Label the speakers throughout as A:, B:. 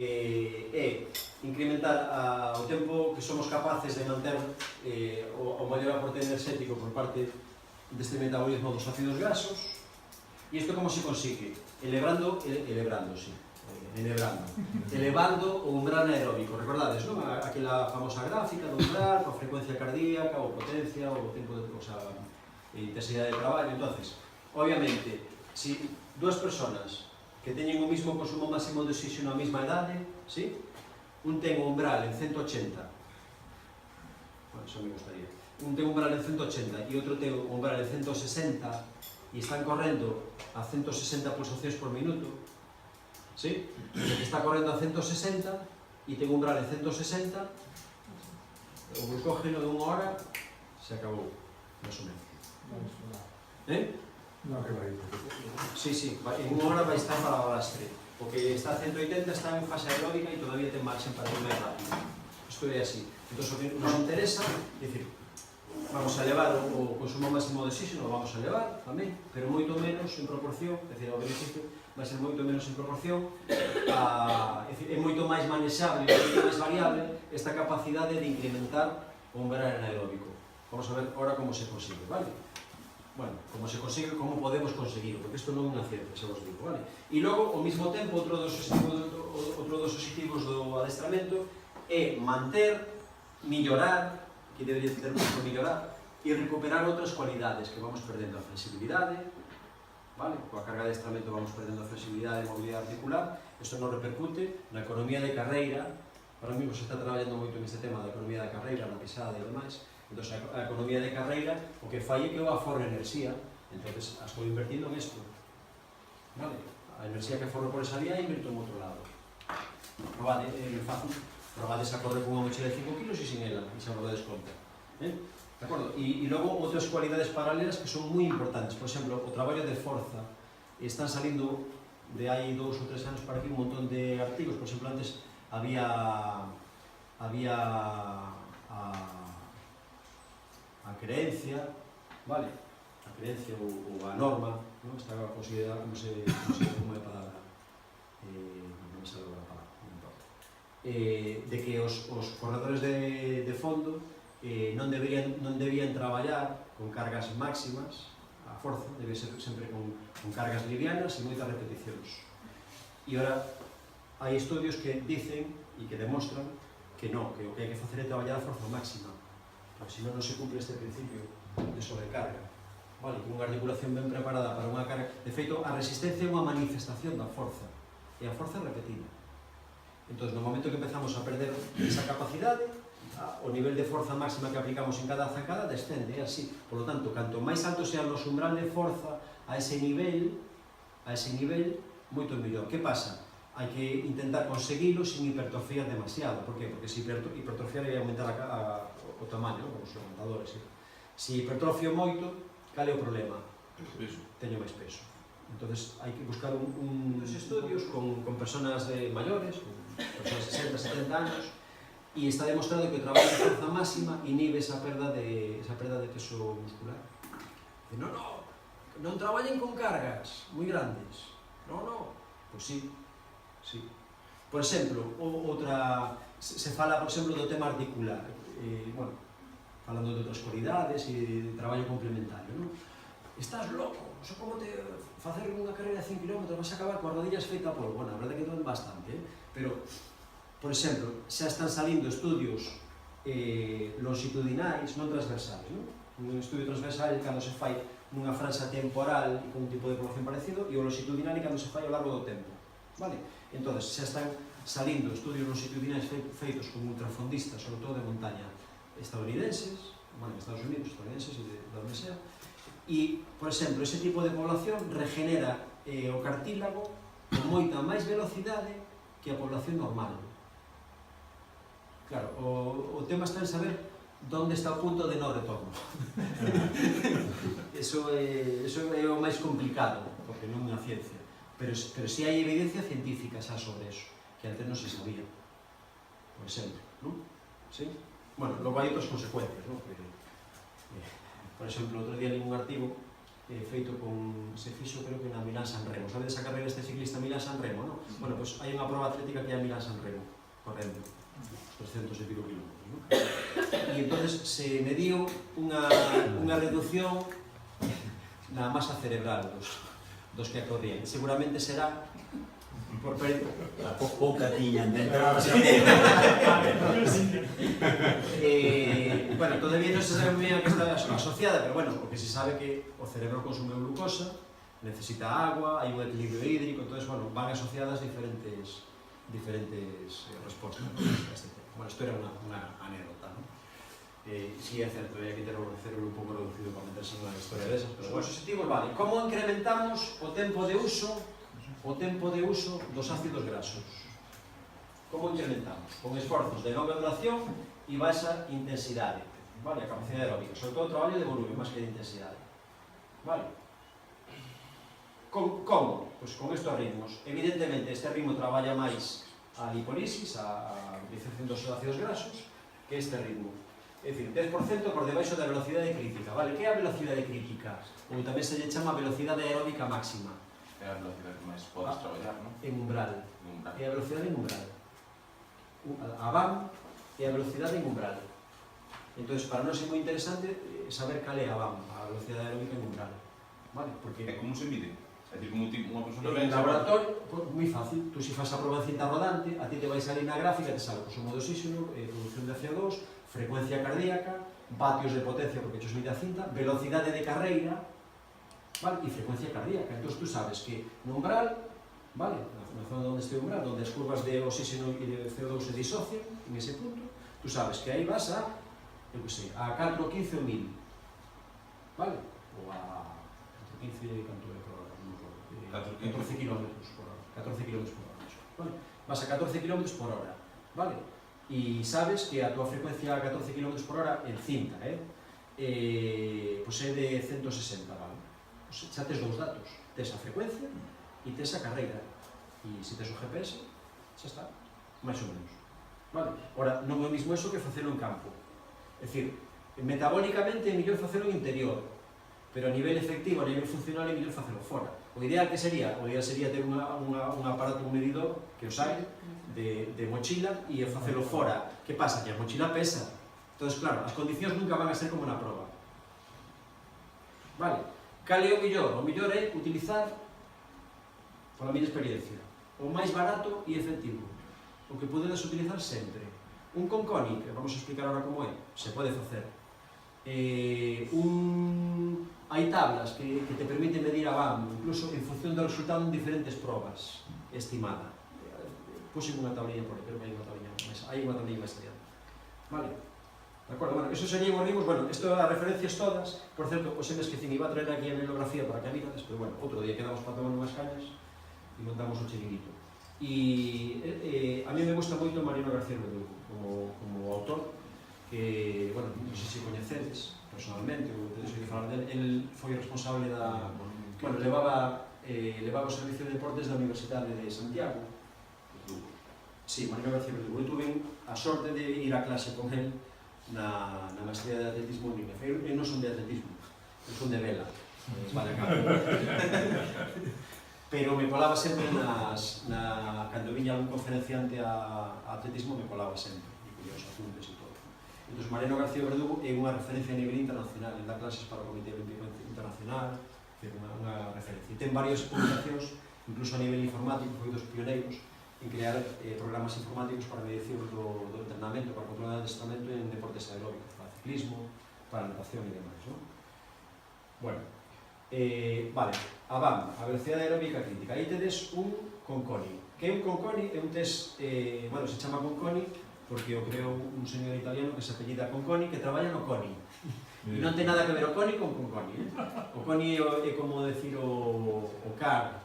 A: é incrementar o tempo que somos capaces de manter o maior aporte enerxético por parte deste metabolismo dos ácidos grasos. E isto como se consigue? Elevando o umbral aeróbico. Recordades, non? Aquela famosa gráfica do umbral, coa frecuencia cardíaca, ou potencia, ou tempo de intensidade de traballo. Entonces, obviamente, se dúas personas que teñen o mismo consumo máximo de oxígeno a mesma idade, ¿sí? Un ten o umbral en 180, bueno, eso me gustaría, un ten o umbral en 180 e outro ten o umbral en 160 e están correndo a 160 pulsacións por minuto, ¿sí? O que está correndo a 160 e ten o umbral en 160, o glucógeno de unha hora se acabou, máis ou menos.
B: No, que vai.
A: Sí, en unha hora vai estar para o lastre. O que está a 180 está en fase aeróbica e todavía ten marxen para ir máis rápido. Isto é así. Entón, o que nos interesa, é dicir, vamos a elevar o consumo máximo de oxígeno, vamos a elevar tamén, pero moito menos en proporción, é dicir, o beneficio vai ser moito menos en proporción, é dicir, é moito máis manexable, moito máis variable esta capacidade de incrementar o umbral anaeróbico. Vamos a ver ahora como se consigue, vale? Bueno, como se consigue, como podemos conseguirlo, porque isto non é unha ciencia, se vos digo, vale? E logo, ao mesmo tempo, outro dos obxectivos do adestramento é manter, millorar, que debería ter moito millorar, e recuperar outras cualidades que vamos perdendo a flexibilidade, vale? Coa carga de adestramento vamos perdendo a flexibilidade e mobilidade articular, isto nos repercute na economía de carreira, ahora mesmo se está traballando moito neste tema da economía de carreira, na pisada e demais. Entón, a economía de carreira, o que fai é que eu aforre enerxía, entón, estou invertindo en isto. Vale? A enerxía que aforro por esa vía e inverto en outro lado. Probade, é fácil. Probades a correr con unha mochila de 5 kg e sin ela, e xa vos dades conta. De acordo? E logo, outras cualidades paralelas que son moi importantes. Por exemplo, o traballo de forza. Están salindo de hai 2 ou 3 anos para aquí un montón de artigos. Por exemplo, antes había a creencia, vale? A creencia ou a norma, non? Está considerada, como é a palabra, non me sale a palabra, non importa, de que os corredores de fondo non debían traballar con cargas máximas, a forza debe ser sempre con cargas livianas e moitas repeticións. E ora, hai estudios que dicen e que demostran que non, que o que hai que facer é traballar a forza máxima, porque senón non se cumpre este principio de sobrecarga. Vale, que unha articulación ben preparada para unha carga... De feito, a resistencia é unha manifestación da forza, e a forza é repetida. Entón, no momento que empezamos a perder esa capacidade, o nivel de forza máxima que aplicamos en cada zancada descende, é así. Por lo tanto, canto máis alto sea o noso umbral de forza a ese nivel, moito mellor. Que pasa? Hai que intentar conseguilo sin hipertrofiar demasiado. Por qué? Porque se hipertrofiar é aumentar o tamaño, os levantadores. Se hipertrofio moito, cal é o problema? Teño máis peso. Entón, hai que buscar uns estudios con personas maiores, personas de 60, 70 anos, e está demostrado que o traballo de forza máxima inhibe esa perda de peso muscular. Non traballen con cargas moi grandes. Pois sí. Por exemplo, se fala, por exemplo, do tema articular, bueno, falando de outras cualidades e de traballo complementario, non? Estás loco, só como facer unha carreira de 5 km vas a acabar coas rodillas feita polvo. Bueno, a verdade é que doen bastante, pero, por exemplo, xa están salindo estudios longitudinais, non transversais, non? Un estudio transversal cando se fai nunha franxa temporal e con un tipo de población parecido, e o longitudinal cando se fai ao largo do tempo. Vale? Entón, xa están salindo estudios longitudinais feitos con ultrafondistas, sobre todo de montaña, estadounidenses, bueno, Estados Unidos, estadounidenses e de onde sea, e, por exemplo, ese tipo de población regenera o cartílago con moita máis velocidade que a población normal. Claro, o tema está en saber onde está o punto de non retorno. Eso é o máis complicado, porque non é unha ciencia. Pero si hai evidencia científica xa sobre eso, que antes non se sabía, por exemplo, non? Sí? Bueno, logo hai outras consecuencias, non? Por exemplo, outro día li un artigo feito con, se fixo creo que na Milán-San Remo. Sabedes a carreira este ciclista Milán-San Remo, non? Bueno, pois hai unha proba atlética que é a Milán-San Remo, correndo 300 e pico kilómetros, non? E entonces se mediu unha reducción na masa cerebral dos que acordían. Seguramente será por perder
B: pouca tiñan dentro.
A: Bueno, todavía non se sabe moi ben a que está asociada, pero bueno, porque se sabe que o cerebro consume glucosa, necesita agua, hai un equilibrio hídrico, entonces, bueno, van asociadas diferentes respostas a este tema. Bueno, isto era unha anécdota, non? Si é certo, hai que ter o cerebro un pouco reducido para meterse nunha historia desas, pero os objetivos, vale, como incrementamos o tempo de uso dos ácidos grasos? Como incrementamos? Con esforzos de longa duración e baixa intensidade, vale, a capacidade aeróbica, sobre todo o traballo de volumen, máis que de intensidade, vale? Como? Pois con estes ritmos. Evidentemente, este ritmo traballa máis a lipólisis, a utilización dos ácidos grasos, que este ritmo. É dicir, 10% por debaixo da velocidade crítica, vale? Que é a velocidade crítica? Ou tamén se lle chama velocidade aeróbica máxima.
C: É a velocidade que máis podes traballar, non?
A: En umbral. É a velocidade en umbral. A VAM é a velocidade en umbral. Entón, para nós é moi interesante saber cal é a VAM, a velocidade aeróbica en umbral. Vale? Porque
C: E como se mide? É dicir, como unha persona
A: en laboratorio, moi fácil. Tú se faz a proba en cinta rodante, a ti te vai salir na gráfica, te sale o consumo de oxígeno, produción de CO2, frecuencia cardíaca, vatios de potencia, porque xos mide a cinta, velocidade de carreira, vale? E frecuencia cardíaca. Entón, tú sabes que no umbral, vale? Na zona onde este umbral, onde as curvas de oxígeno e de CO2 se disocian, en ese punto, tú sabes que aí vas a, eu que sei, a 4, 15 ou 1000, vale? Ou a 15, canto é por hora, non me acordo, 14 km por hora, 14 km por hora, vale? Vas a 14 km por hora, vale? E sabes que a tua frecuencia a 14 km por hora en cinta, pois é de 160, vale? Pois xa tes dous datos, tes a frecuencia e tes a carreira, e se tes o GPS, xa está, máis ou menos, vale? Ora, non é o mismo eso que facelo en campo, é dicir, metabólicamente é mellor facelo en interior, pero a nivel efectivo, a nivel funcional é mellor facelo fora. O ideal que sería? O ideal sería ter un aparato, un medidor que os hai de mochila e facelo fora. Que pasa? Que a mochila pesa. Entón, claro, as condicións nunca van a ser como na proba. Vale? Cal é o mellor? O mellor é utilizar, pola miña experiencia, o máis barato e efectivo. O que podedes utilizar sempre. Un conconi, que vamos a explicar ahora como é, se pode facer. Hai tablas que te permiten medir a VAM, incluso en función do resultado en diferentes probas estimada. Puxe unha tablilla por aí, creo que hai unha tablilla máis allá. Vale? De acordo, bueno, esos serían os ritmos, bueno, isto as referencias todas, por certo, os me esquecín, iba a traer aquí a bibliografía para que a mirades, pero bueno, outro día quedamos para tomar unhas cañas e montamos o chiringuito. E a mí me gusta moito Mariano García Verdugo como autor, que, bueno, non sei se coñecedes personalmente, ou tedes oído falar dele. El foi responsable da... Bueno, levaba o servicio de deportes da Universidade de Santiago. Sí, Mariano García Verdugo. Eu tuve a sorte de ir a clase con el na maestría de atletismo en INEF. Eu non son de atletismo, eu son de vela. Vale, acá. Pero me colaba sempre cando viña algún conferenciante a atletismo, me colaba sempre. E collía os apuntes e todo. Entón, Mariano García Verdugo é unha referencia a nivel internacional, en dá clases para o Comité Olímpico Internacional, é unha referencia. E ten varias publicacións, incluso a nivel informático, foi dos pioneiros en crear programas informáticos para medición do entrenamento, para controlar o adestramento en deportes aeróbicos, para ciclismo, para natación e demais, non? Bueno, vale, a VAM, a velocidade aeróbica crítica. Aí tedes un conconi. Que é un conconi? É un test, bueno, se chama conconi porque o creou un señor italiano que se apellida Conconi, que traballa no CONI. E non ten nada que ver o CONI con Conconi. O CONI é como decir o CAR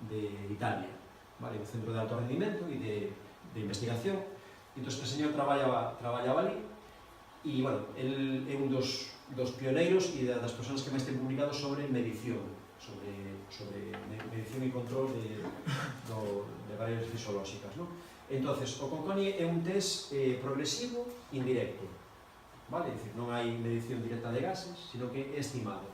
A: de Italia, vale? O Centro de Alto Rendimento e de Investigación. Entón, este señor traballaba ali e, bueno, el é un dos pioneiros e das persoas que máis ten publicado sobre medición, sobre medición e control de variables fisiolóxicas, non? Entonces, o conconi é un test progresivo indirecto, vale? É dicir, non hai medición directa de gases, sino que é estimado.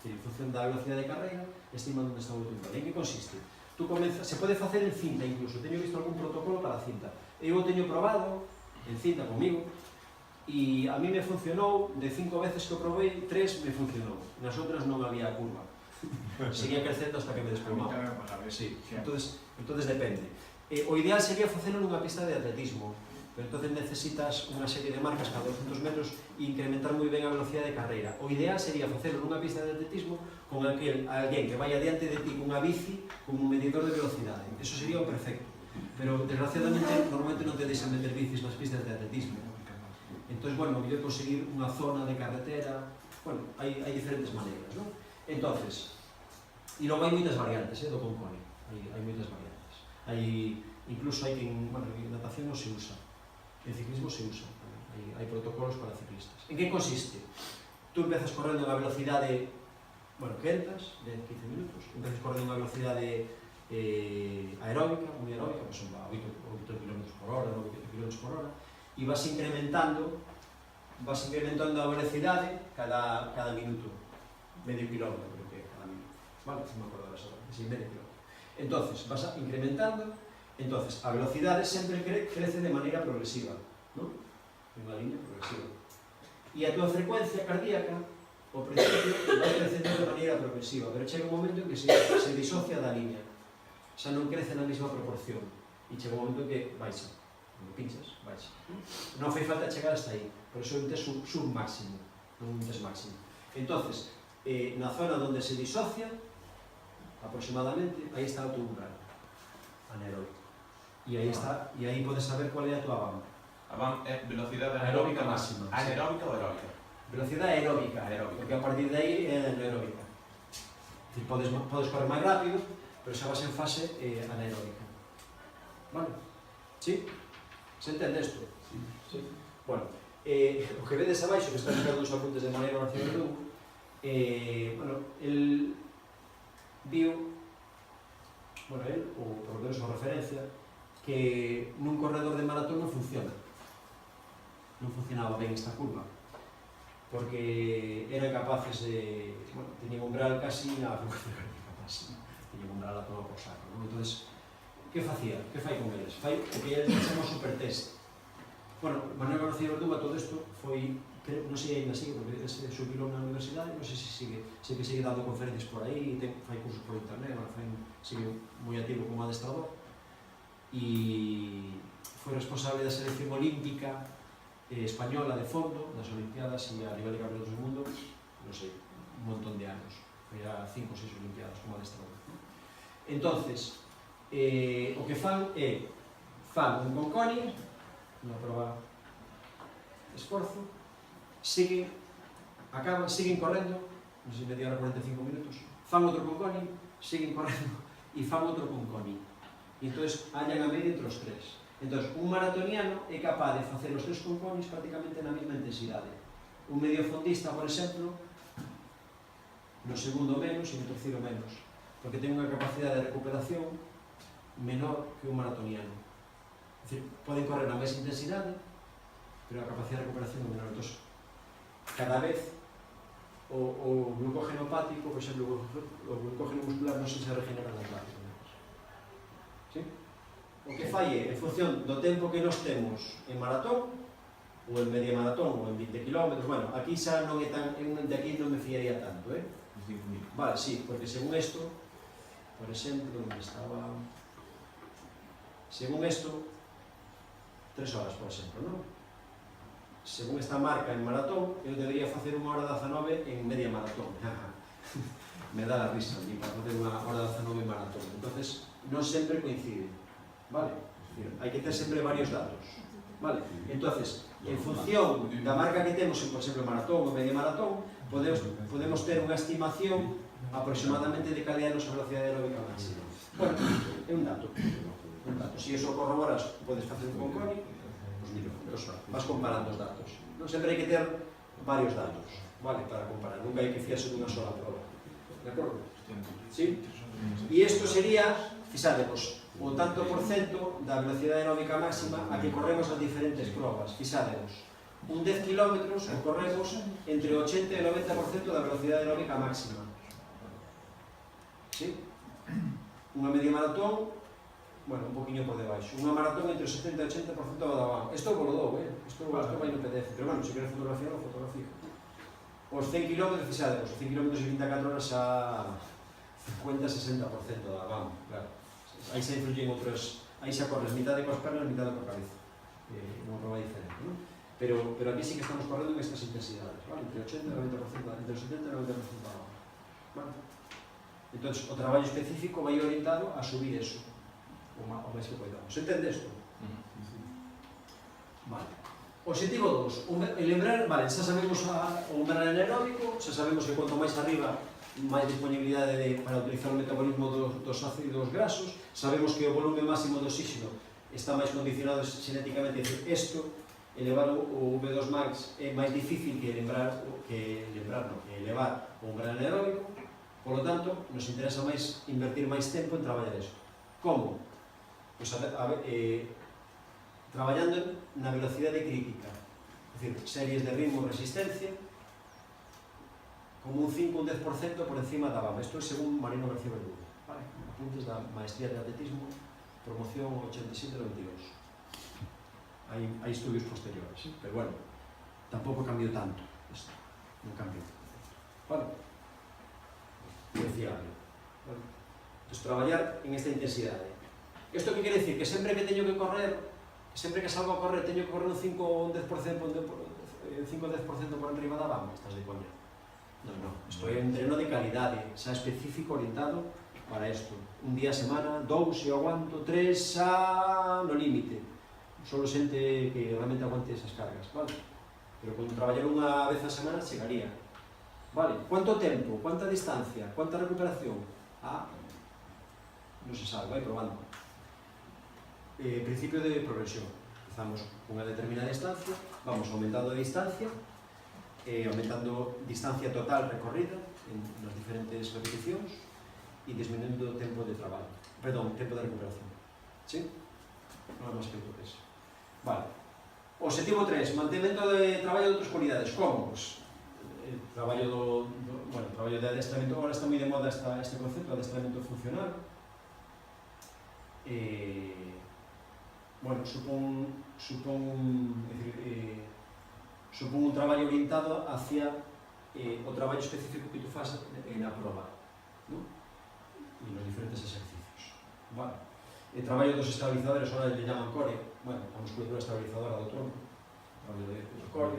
A: En función da velocidade de carreira, estima onde está o teu pé. En que consiste? Tú comeza, se pode facer en cinta incluso, teño visto algún protocolo para cinta. Eu o teño probado en cinta comigo, e a mí me funcionou, de 5 veces que o probei, 3 me funcionou. Nas outras non había curva. Seguía crecendo hasta que me desplomaba. Sí, entonces depende. O ideal sería facelo nunha pista de atletismo, pero entonces necesitas unha serie de marcas cada 200 metros e incrementar moi ben a velocidade de carreira. O ideal sería facelo nunha pista de atletismo con alguén que vai adiante de ti cunha bici con un medidor de velocidade. Eso sería o perfecto. Pero, desgraciadamente, normalmente non te deixan meter bicis nas pistas de atletismo. Entón, bueno, mellor conseguir unha zona de carretera. Bueno, hai diferentes maneiras, non? Entonces, e logo hai moitas variantes, do concone. Hai moitas variantes. Incluso hai quen, bueno, en natación non se usa. En ciclismo se usa, hai protocolos para ciclistas. En que consiste? Tú empezas correndo a unha velocidade, bueno, que entras, de 15 minutos, empezas correndo a unha velocidade aeróbica, moi aeróbica, pues a 8 km por hora, 9 km por hora, e vas incrementando a velocidade cada minuto, medio kilómetro, creo que cada minuto, vale, non me acordo das horas, sí, medio kilómetro. Entonces, vas incrementando. Entonces, a velocidade sempre crece de maneira progresiva, ¿no? Unha línea progresiva. E a túa frecuencia cardíaca, ao principio, vai crecendo de maneira progresiva, pero chega un momento en que se disocia da línea. Xa non crece na mesma proporción. E chega un momento en que baixa. Cando pinchas, baixa. Non fai falta chegar hasta aí. Por iso é un test submáximo, non un test máximo. Entonces, na zona onde se disocia, aproximadamente, aí está o teu umbral anaeróbico. E aí podes saber cuál é a tua BAM.
C: A BAM é velocidade
A: aeróbica máxima.
C: Anaeróbica ou aeróbica?
A: Velocidade aeróbica, porque a partir de aí é anaeróbica. Podes correr máis rápido, pero xa vas en fase anaeróbica. Vale? Sí? Se entende isto? Sí. Bueno, o que vedes abaixo, que está sacando os apuntes de Mariano García Verdugo, bueno, el viu, bueno, el, ou por lo menos a referencia, que nun corredor de maratón non funciona. Non funcionaba ben esta curva, porque eran capaces de... Bueno, tenían un umbral casi na frecuencia cardíaca, tenían un umbral a todo por saco, non? Entón, que facía? Que fai con eles? Fai o que eles chamamos supertest. Bueno, Manuel García Verdugo, todo isto foi... non sei ainda sigue, porque se subilou na universidade, non sei se sigue, sei que sigue dando conferencias por aí, fai cursos por internet, sigue moi activo como adestrador, e foi responsable da selección olímpica española de fondo, das Olimpiadas e a nivel de campeonatos do mundo, non sei, un montón de anos, foi a 5 ou 6 Olimpiadas como adestrador. Entonces, o que fan é, fan un conconi, unha prova de esforzo, siguen correndo, non sei, media hora 45 minutos, fan outro conconi, siguen correndo e fan outro conconi. E entón, hallan a media entre os tres. Entón, un maratoniano é capaz de facer os tres conconis prácticamente na mesma intensidade. Un mediofondista, por exemplo, no segundo menos e no terceiro menos, porque ten unha capacidade de recuperación menor que un maratoniano. É dicir, poden correr na mesma intensidade, pero a capacidade de recuperación é menor. Entón, cada vez o glucógeno hepático, por exemplo, o glucógeno muscular non se regenera tan rápido. ¿Sí? O que fai é, en función do tempo que nos temos en maratón, ou en media maratón, ou en 20 km, bueno, aquí xa non é tan, de aquí non me fiaría tanto, Vale, sí, porque según isto, por exemplo, onde estaba... Según isto, 3 horas, por exemplo, non? Según esta marca en maratón, eu debería facer 1 hora 19 en media maratón. Me dá la risa, ni para facer 1 hora 19 en maratón. Entonces, non sempre coincide, vale? Hai que ter sempre varios datos, vale? Entonces, en función da marca que temos, por exemplo, maratón ou media maratón, podemos ter unha estimación aproximadamente de cal é a nosa velocidade aeróbica máxima. Bueno, é un dato. Se iso corroboras, podes facer un conconi, pois mira, vas comparando os datos. Non sempre hai que ter varios datos, vale, para comparar. Nunca hai que fiarse dunha sola prova. De acordo? Sí? E isto sería, fixademos, o tanto por cento da velocidade aeróbica máxima a que corremos as diferentes probas. Fixademos, un 10 km corremos entre 80 e 90% da velocidade aeróbica máxima. Sí? Unha media maratón, bueno, un poquinho por debaixo. Unha maratón entre o 70 e 80% da van. Isto é polo dou, isto vai no PDF, pero bueno, se queres fotografía, lo fotografía. Os 100 km, fixademos, os 100 km e 24 horas xa 50-60% da van, claro. Aí xa influyen outros, aí xa corres mitad coas pernas, mitad coa cabeza. Unha prova diferente, non? Pero aquí sí que estamos correndo en estas intensidades, ¿vale? Entre 80 e 90%, entre o 70 e 90% da van, ¿vale? Entón, o traballo específico vai orientado a subir eso, o máis que podamos. Entende isto? Vale. Objetivo 2, lembrar, vale, xa sabemos o umbral anaeróbico, xa sabemos que quanto máis arriba, máis disponibilidade para utilizar o metabolismo dos ácidos grasos, sabemos que o volume máximo de oxígeno está máis condicionado xenéticamente, é dicir, isto, elevar o V2 max é máis difícil que elevar o umbral anaeróbico, polo tanto, nos interesa máis invertir máis tempo en traballar isto. Como? Pois traballando na velocidade crítica, é dicir, series de ritmo e resistencia, como un 5 ou un 10% por encima da BAM. Isto é según Marino García Verdugo. Vale? Apuntes da Maestría de Atletismo, promoción 87-92. Hai estudios posteriores, ¿sí? Pero bueno, tampouco cambiou tanto isto, non cambiou. Vale? É fiable. Vale? Entón, traballar en esta intensidade. Isto que quere dicir? Que sempre que teño que correr, sempre que salgo a correr, teño que correr un 5 ou un 10% por enriba da BAM. Estás de coña. Non. Isto é un entreno de calidade, xa específico orientado para isto. Un día a semana, 2 se aguanto, 3 xa no límite. Solo xente que realmente aguante esas cargas, vale? Pero con traballar unha vez a semana chegaría. Vale? Cuánto tempo? Cuánta distancia? Cuánta recuperación? Non se sabe, vai probando. Principio de progresión. Empezamos unha determinada distancia, vamos aumentando a distancia, aumentando distancia total recorrida en nas diferentes repeticións e disminuindo o tempo de traballo, perdón, tempo de recuperación. ¿Sí? Non é máis que eso. Vale. Objetivo 3, mantemento de traballo de outras cualidades. Como? Pues, traballo de adestramento, agora está moi de moda este concepto de adestramento funcional. Bueno, supón un traballo orientado hacia o traballo específico que tú faz na prova, ¿no? E nos diferentes exercicios. Vale. El traballo dos estabilizadores, ahora le llaman core, bueno, a musculatura estabilizadora do tronco, traballo de core,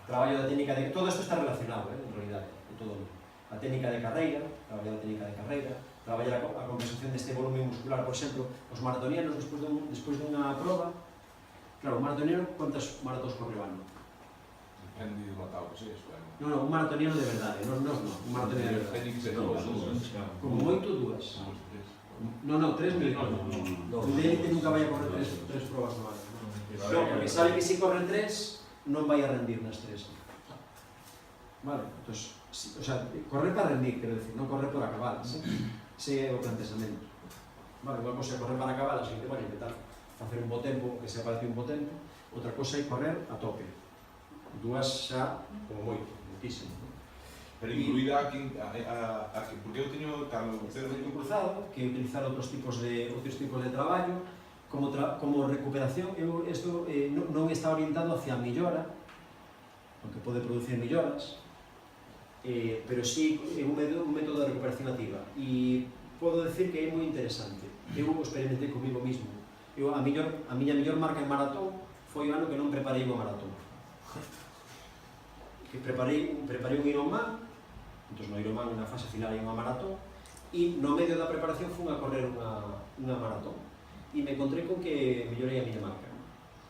A: traballo da técnica de... Todo isto está relacionado, en realidade, de todo. A técnica de carreira, traballo da técnica de carreira, traballar a compensación deste volumen muscular, por exemplo, os maratonianos, despois dunha prova, claro, un maratoniano, quantas maratóns corre o ano?
D: Depende do matado que seas, claro.
A: Non, un maratoniano de verdade, non, un maratoniano de verdade.
D: Teñen que ser dous.
A: Como moito, dúas. Non, 3 mil. O de élite nunca vai a correr tres probas no ano. Non, porque sabe que se corre 3, non vai a rendir nas 3. Vale, entón, o sea, correr para rendir, quero decir, non correr por acabar, ¿sí? Ese é o planteamento. Vale, igual cosa é correr para acabar, así que, bueno, intentar facer un bo tempo, que se para ti un bo tempo, outra cosa é correr a tope. Dúas xa, como moito, moitísimo.
D: Pero incluída aquí, porque eu teño tal...
A: Certo cruzado, que utilizar outros tipos de traballo, como recuperación, isto non está orientado hacia a millora, aunque pode producir milloras, pero sí é un método de recuperación activa, e podo decir que é moi interesante. Eu experimentei comigo mismo. A miña mellor marca en maratón foi o ano que non preparei unha maratón. Que preparei un Ironman, entón no Ironman na fase final hai unha maratón, e no medio da preparación fui a correr unha maratón, e me encontrei con que mellorei a miña marca,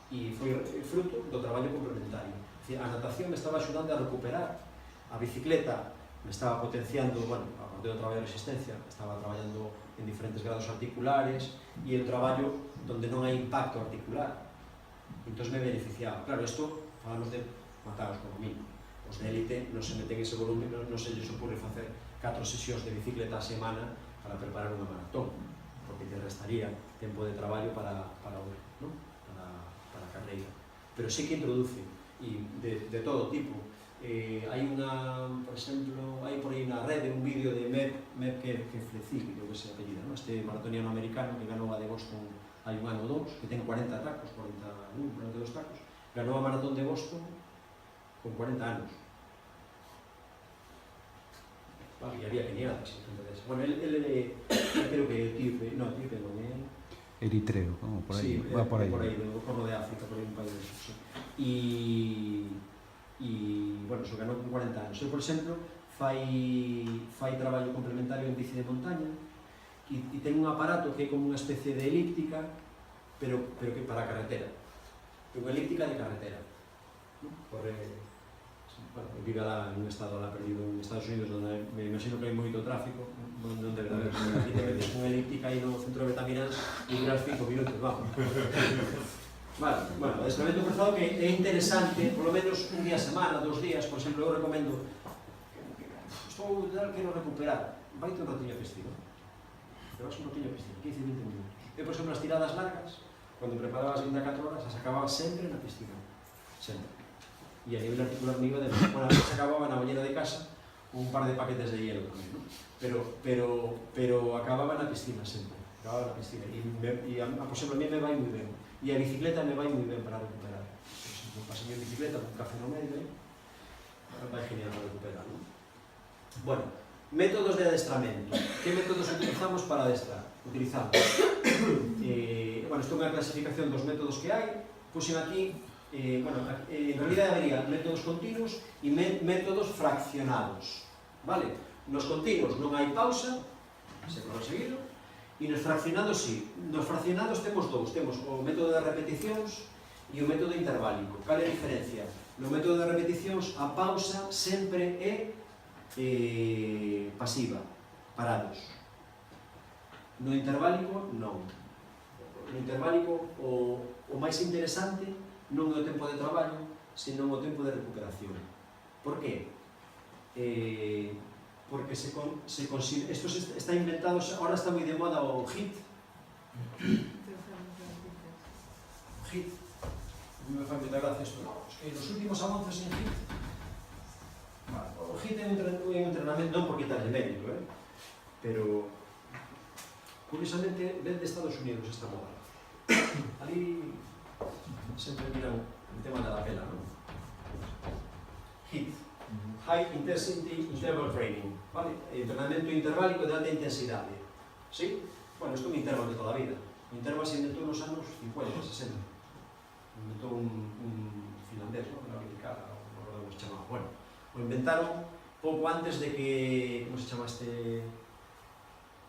A: e foi fruto do traballo complementario. A natación me estaba axudando a recuperar, a bicicleta me estaba potenciando, bueno, a partir do traballo de resistencia, estaba traballando en diferentes grados articulares, e o traballo donde non hai impacto articular, entón me beneficiaba. Claro, isto falamos de matados como mí. Os de élite non se meten ese volumen, non se lles ocurre facer 4 sesións de bicicleta a semana para preparar unha maratón, porque te restaría tempo de traballo para a carreira. Pero sí que introduce. e de todo tipo. Hai unha, por exemplo, hai por aí unha rede, un vídeo de Meb Keflezighi, creo que se apellida, ¿no? Este maratoniano americano que ganou a de Boston hai un ano ou dous, que ten 40 tacos, 41, 42 tacos, ganou a maratón de Boston con 40 anos. Vale, e había keniatas, bueno, él creo que etíope, non é...
E: Eritreo, como por aí,
A: sí,
E: va por aí.
A: Por aí, do Corno de África, por aí un país de esos, sí. Bueno, se ganou con 40 anos. Eu, por exemplo, fai traballo complementario en bici de montaña e ten un aparato que é como unha especie de elíptica, pero que para a carretera. Unha elíptica de carretera. Corre... Bueno, vive lá en un estado lá perdido en Estados Unidos, onde me imagino que hai moito tráfico, non debe haber, aquí te metes unha elíptica aí no centro de Betamirans e duras 5 minutos, vamos. Vale, bueno, o adestramento cruzado que é interesante, polo menos un día a semana, 2 días, por exemplo, eu recomendo, estou quero recuperar, vaite un ratinho a piscina, te vas un ratinho a piscina, 15-20 minutos. Eu, por exemplo, as tiradas largas, cando preparaba as 24 horas, as acababa sempre na piscina, sempre. E a nivel articular me iba de... Bueno, a veces acababa na bañera de casa un par de paquetes de hielo tamén, ¿no? Pero acababa na piscina sempre, acababa na piscina. E por exemplo, a mí me vai moi ben. E a bicicleta me vai moi ben para recuperar. Por exemplo, un paseo de bicicleta con café no medio, vai genial para recuperar, ¿no? Bueno, métodos de adestramento. Que métodos utilizamos para adestrar? Utilizamos. Bueno, isto é unha clasificación dos métodos que hai. Puxen aquí, bueno, en realidad habería métodos continuos e métodos fraccionados, vale? Nos continuos non hai pausa, se corre seguido, e nos fraccionados sí. Nos fraccionados temos dous, temos o método de repeticións e o método interválico. Cal é a diferencia? No método de repeticións a pausa sempre é pasiva, parados. No interválico, non. No interválico, o máis interesante non é o tempo de traballo, senón o tempo de recuperación. Por qué? Porque se considera... Esto está inventado, ahora está moi de moda o HIIT. HIIT. Me fai moita gracia isto. Es que los últimos avances en HIIT... O HIIT é un entrenamento, non por quitarle mérito, pero... Curiosamente, ven de Estados Unidos esta moda. Ali... sempre miran el tema de la pela, ¿no? HIIT, High Intensity Interval Training, ¿vale? Entrenamiento interválico de alta intensidade, ¿sí? Bueno, isto é un interval de toda a vida. O interval se inventou nos anos 50, 60. Inventou un finlandés, ¿no? Una americana, non recordo como se chamaba. Bueno, o inventaron pouco antes de que, como se chama este...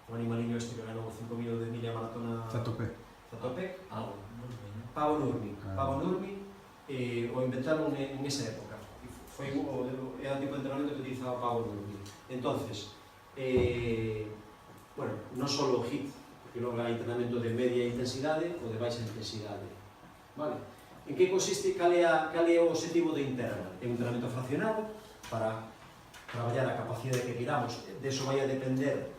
A: o animaliño este que ganou 5.000 de milla maratona... Zatopek? Paavo Nurmi. Paavo Nurmi o inventaron en esa época. Era o tipo de entrenamiento que utilizaba Paavo Nurmi. Entonces, bueno, non só o HIIT, porque logo hai entrenamento de media intensidade ou de baixa intensidade. Vale? En que consiste, cal é o objetivo do interval? É un entrenamento fraccionado para traballar a capacidade que queramos. De eso vai a depender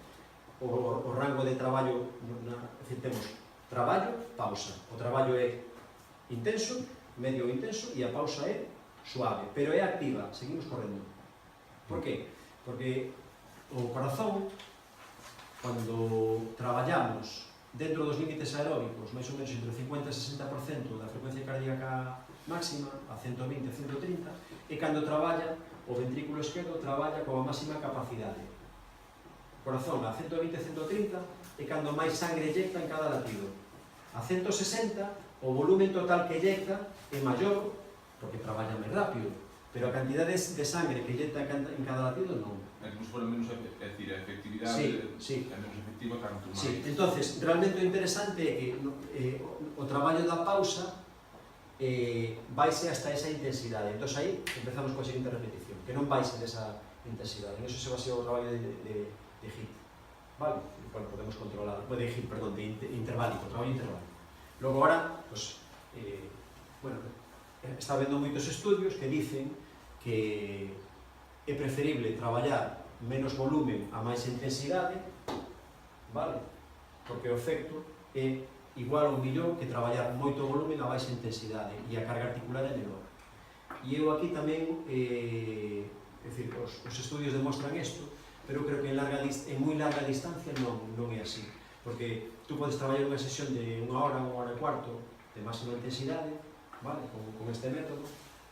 A: o rango de traballo. É dicir, temos traballo, pausa. O traballo é intenso, medio intenso, e a pausa é suave, pero é activa, seguimos correndo. Por qué? Porque o corazón, cando traballamos dentro dos límites aeróbicos, máis ou menos entre 50 e 60% da frecuencia cardíaca máxima, a 120 a 130, e cando traballa, o ventrículo esquerdo traballa coa máxima capacidade. O corazón a 120 a 130 é cando máis sangre eyecta en cada latido. A 160, o volumen total que eyecta é maior, porque traballa máis rápido, pero a cantidade de sangre que eyecta en cada latido non.
D: É como se fora menos, é dicir, a efectividade é menos efectiva canto máis.
A: Sí, entonces, realmente o interesante é que o traballo da pausa vaise hasta esa intensidade. Entón, aí empezamos coa seguinte repetición, que non vaise desa intensidade. En eso se basea o traballo de HIIT. Vale? Bueno, podemos controlar, de HIIT, perdón, de interválico, traballo interválico. Logo, ahora, pues, bueno, está habendo moitos estudios que dicen que é preferible traballar menos volumen a máis intensidade, vale? Porque o efecto é igual ou millón que traballar moito volumen a baixa intensidade e a carga articular é menor. E eu aquí tamén, é dicir, os estudios demostran isto, pero creo que en moi larga distancia non é así, porque tú podes traballar unha sesión de unha hora e cuarto de máxima intensidade, vale, con este método,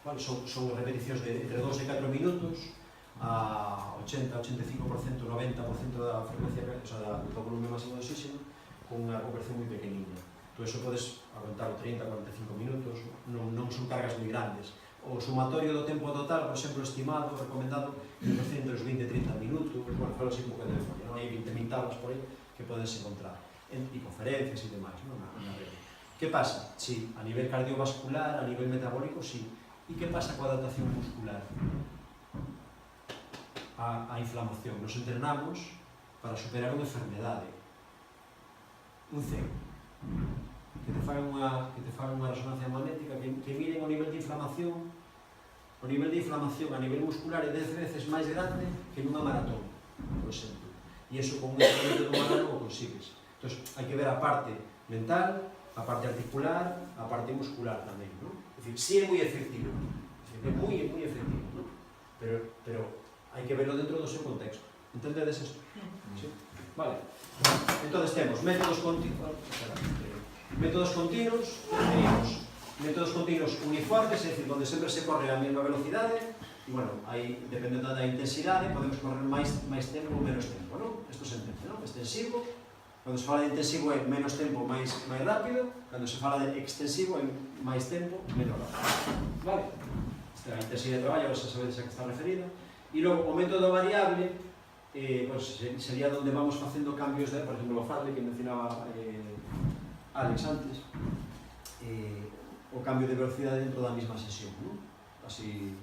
A: vale, son repeticións de entre 2 e 4 minutos, a 80, 85%, 90% da frecuencia, o sea, do volume máximo de oxígeno, con unha recuperación moi pequeniña. Tú eso podes aguantar 30, 45 minutos, non son cargas moi grandes. O sumatorio do tempo total, por exemplo, estimado, recomendado, entre os 20 e 30 minutos, bueno, falo así un pouco de memoria, non hai 20.000 tablas por aí que podes encontrar, e conferencias e demais, non? Na rede. Que pasa? Sí, a nivel cardiovascular, a nivel metabólico, sí. E que pasa coa adaptación muscular? A inflamación. Nos entrenamos para superar unha enfermedade. Un cego. Que te fagan unha resonancia magnética, que miren o nivel de inflamación. O nivel de inflamación a nivel muscular é 10 veces máis grande que nunha maratón, por exemplo. E iso con un entrenamento dun ano non o consigues. Entón, hai que ver a parte mental, a parte articular, a parte muscular tamén, non? É dicir, sí é moi efectivo, é moi efectivo, non? Pero hai que verlo dentro do seu contexto. Entendedes isto? Sí? Vale. Entón, temos métodos continuos, métodos continuos uniformes, é dicir, onde sempre se corre a mesma velocidade, e, bueno, aí, dependendo da intensidade, podemos correr máis tempo ou menos tempo, non? Isto se entende, non? Extensivo, cando se fala de intensivo é menos tempo máis rápido, cando se fala de extensivo é máis tempo menos rápido. Vale? Esta é a intensidade de traballo, xa sabedes a que está referida. E logo, o método variable, pues, sería onde vamos facendo cambios de, por exemplo, o Fadley, que mencionaba Alex antes, o cambio de velocidade dentro da mesma sesión, non? Así,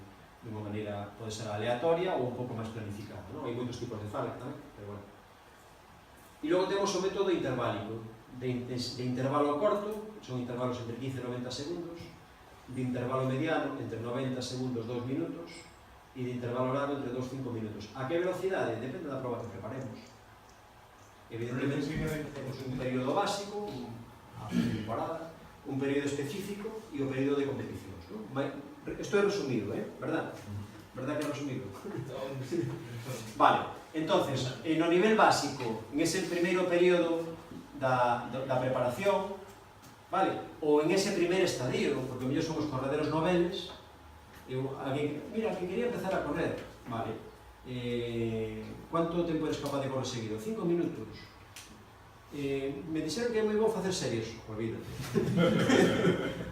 A: de unha maneira, pode ser aleatoria ou un pouco máis planificada, non? Hai moitos tipos de Fadley tamén, pero bueno. E logo temos o método interválico, de intervalo corto, son intervalos entre 15 e 90 segundos, de intervalo mediano, entre 90 segundos, 2 minutos, e de intervalo largo entre 2 e 5 minutos. A que velocidade? Depende da prova que preparemos. Evidentemente, temos un período básico, a temporada, un período específico e o período de competicións. Isto é resumido, verdad? Verdad que é resumido? Vale, entonces, no nivel básico, en ese primeiro período da preparación, vale? Ou en ese primer estadio, porque mellor son os correderos noveles, mira, que quería empezar a correr, vale, ¿cuánto tempo eres capaz de correr seguido? 5 minutos. Me dixeron que é moi bo facer series, olvídate.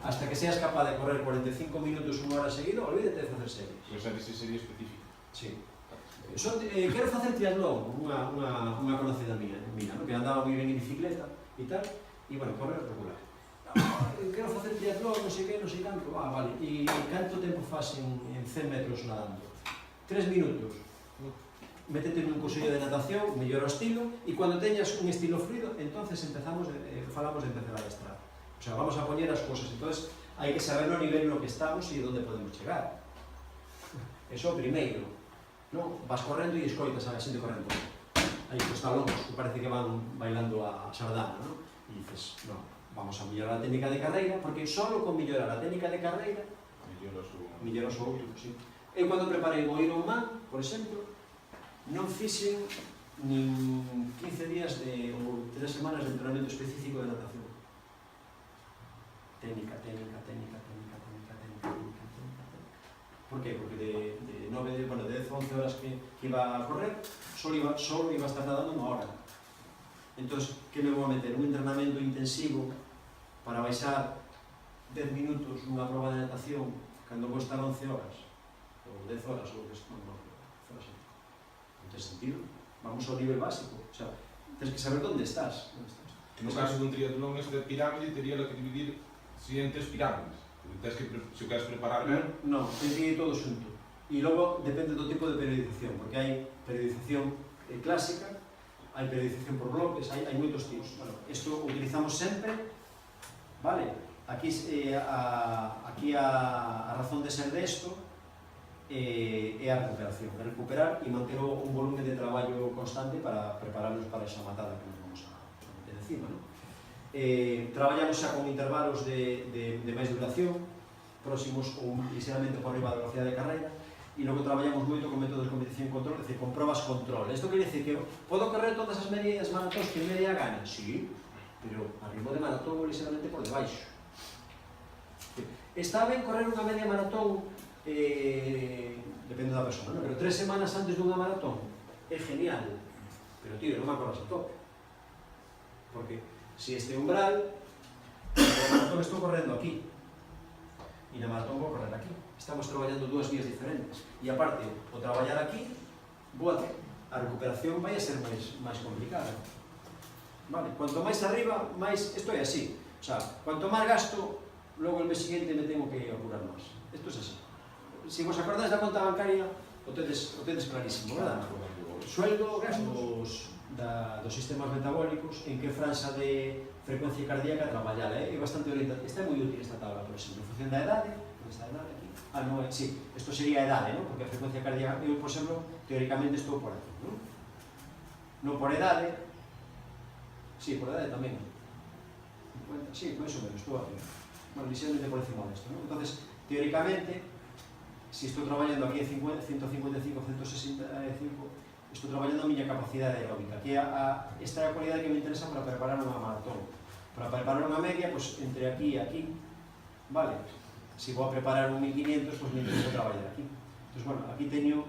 A: Hasta que seas capaz de correr 45 minutos, unha hora seguido, olvídate de facer series.
D: Pois a ese sería específico.
A: Sí. Quero facer triatlón, unha conocida mía, que andaba moi ben en bicicleta e tal, e, bueno, correr regular. Quero facer triatlón, non sei que, non sei canto, vale, e canto tempo faz en 100 metros nadando? 3 minutos. Métete nun cursillo de natación, mellor o estilo, e cando teñas un estilo fluido, entonces falamos de empezar a adestrar. O sea, vamos a poñer as cosas, entonces hai que saber no nivel no que estamos e onde podemos chegar. Eso primeiro, non? Vas correndo e escoitas a xente correndo. Aí pues está locos, que parece que van bailando a sardana, non? E dices, non, vamos a mellorar a técnica de carreira, porque só con mellorar a técnica de carreira melloras o outro, sí. Eu cando preparei o Ironman, por exemplo, non fixen nin 15 días ou 3 semanas de entrenamento específico de natación. Técnica. Por qué? Porque de 10 a 11 horas que iba a correr, solo iba a estar nadando unha hora. Entón, que me vou a meter? Un entrenamento intensivo para baixar 10 minutos nunha prova de natación cando vou estar 11 horas? Ou 10 horas, ou que non así. Non ten sentido. Vamos ao nivel básico. O sea, tens que saber onde estás.
D: No caso dun triatlón, este pirámide tería que dividir siguientes pirámides. Se o queres preparar ben...
A: Non, tens que ir todo xunto. E logo depende do tipo de periodización, porque hai periodización clásica, hai periodización por bloques, hai moitos tipos. Bueno, isto utilizamos sempre, vale? Aquí a razón de ser desto é a recuperación, é recuperar e manter un volumen de traballo constante para prepararnos para esa matada que nos vamos a meter encima, non? Traballamos xa con intervalos de máis duración, próximos ou ligeramente por riba da velocidade de carreira, e logo traballamos moito con métodos de competición e control, é dicir, con probas control. Isto quere dicir que podo correr todas as medias maratóns que media gana? Sí, pero a ritmo de maratón ou ligeramente por debaixo. Está ben correr unha media maratón, depende da persona, ¿no? Pero 3 semanas antes dunha maratón é genial, pero tío, non me corras a tope, porque se este umbral, o maratón estou correndo aquí, e na maratón vou correr aquí. Estamos traballando dúas vías diferentes. E aparte, o traballar aquí, a recuperación vai a ser máis complicada. Vale? Cuanto máis arriba, máis... Isto é así. O sea, cuanto máis gasto, logo el mes siguiente me tengo que apurar máis. Isto é así. Se vos acordáis da conta bancaria, o tedes clarísimo, verdad? Sueldo, gastos dos sistemas metabólicos, en que franxa de frecuencia cardíaca traballala. É bastante orientada. Esta é moi útil esta tabla, por exemplo, en función da edade, esta edade aquí. Non, sí, isto sería a edade, ¿no? Porque a frecuencia cardíaca, eu, por exemplo, teóricamente estou por aquí, ¿no? Non por edade, sí, por edade tamén. 50, sí, máis ou menos, estou aquí. Bueno, ligeramente por encima desto, ¿no? Entonces, teóricamente, se estou traballando aquí en 155, 165, estou traballando a miña capacidade aeróbica, que esta é a cualidade que me interesa para preparar unha maratón. Para preparar unha media, pues, entre aquí e aquí, vale? Se vou a preparar un 1500, pues me interesa traballar aquí. Entón, bueno, aquí teño,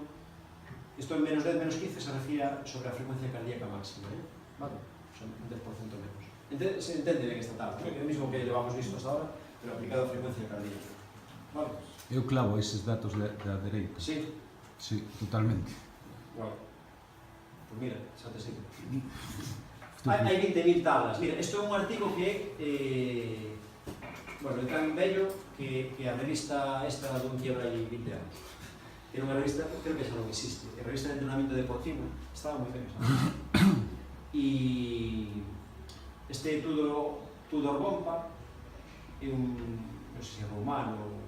A: isto en menos 10, menos 15, se refiere sobre a frecuencia cardíaca máxima, vale? Son un 10% menos. Se entende ben esta tabla, é o mismo que levamos visto hasta ahora, pero aplicado a frecuencia cardíaca. Vale?
E: Eu clavo eses datos da dereita.
A: Sí?
E: Sí, totalmente.
A: Bueno. Pues mira, xa te sigo. Hai 20.000 tablas. Mira, isto é un artigo que bueno, é tan bello que a revista esta dun quiebra aí 20 anos. Era unha revista, creo que xa non existe, a revista de entrenamiento deportivo, estaba moi ben, sabes? E este Tudor Bompa é un, non sei se é romano,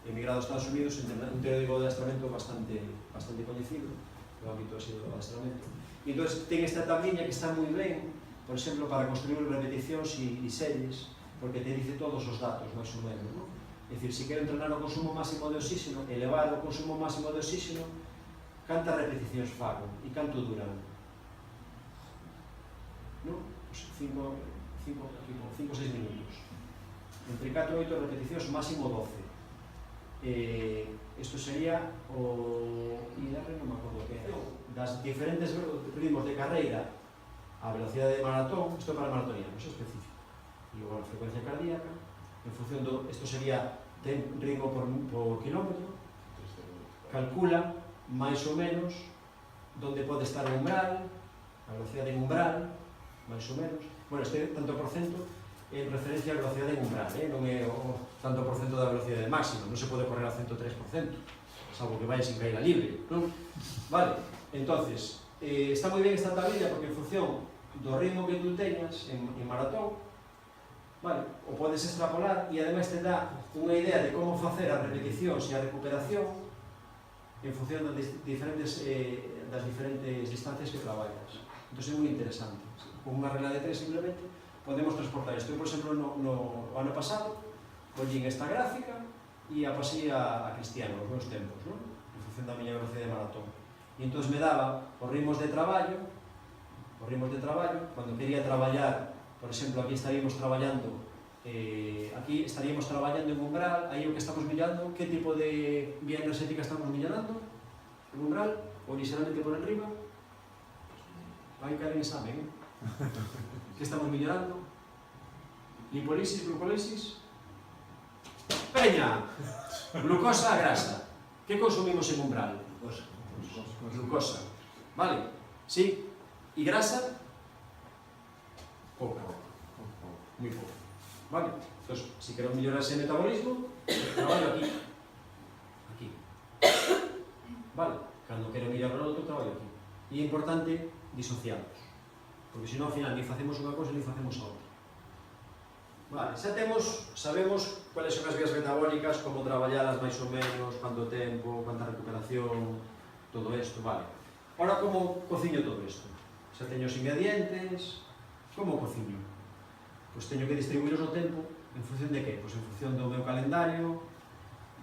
A: emigrado a Estados Unidos, un teórico de adestramento bastante coñecido, no ámbito así do adestramento. E entón ten esta tabliña que está moi ben, por exemplo, para construir repeticións e series, porque te dice todos os datos, máis ou menos, non? É dicir, se quero entrenar o consumo máximo de oxígeno, elevar o consumo máximo de oxígeno, cantas repeticións fago e canto duran? Non? 5 ou 6 minutos. Entre 4 e 8 repeticións, máximo 12. Isto sería o... non me acordo que é. Das diferentes ritmos de carreira a velocidade de maratón, isto para maratonianos, é específico. E a frecuencia cardíaca, en función do, isto sería ritmo por kilómetro, calcula máis ou menos onde pode estar o umbral, a velocidade en umbral, máis ou menos. Bueno, este tanto por cento é en referencia a velocidade en umbral, non é o tanto por cento da velocidade máxima, non se pode correr a 103%, salvo que vai sin caída libre, non? Vale, entonces, está moi ben esta tablilla porque en función do ritmo que tú teñas en maratón, vale, o podes extrapolar e ademais te dá unha idea de como facer as repeticións e a recuperación en función das diferentes distancias que traballas. Entón é moi interesante. Con unha regla de 3 simplemente podemos transportar isto. Eu, por exemplo, no ano pasado collín esta gráfica e a pasei a Cristiano, os meus tempos, non? En función da miña velocidade de maratón. E entón me daba os ritmos de traballo, cando quería traballar. Por exemplo, aquí estaríamos traballando en umbral, aí o que estamos millando, que tipo de vía enerxética estamos millando? En umbral, ou ligeramente por enriba? Vai caer en examen, que estamos millando? Lipólisis, glucólisis? Peña! Glucosa a grasa. Que consumimos en umbral? Glucosa. Vale? Sí? E grasa? Pouca, moi pouco. Vale? Entón, se quero mellorar ese metabolismo, traballo aquí. Vale? Cando quero mellorar o outro, traballo aquí. E é importante disociarlos, porque senón, ao final, ni facemos unha cosa, ni facemos a outra. Vale, xa sabemos cuáles son as vías metabólicas, como traballalas máis ou menos, canto tempo, cuánta recuperación, todo isto, vale. Ora, como cociño todo isto? Xa teño os ingredientes. Como cociño? Pois teño que distribuirlos no tempo en función de que? Pois en función do meu calendario,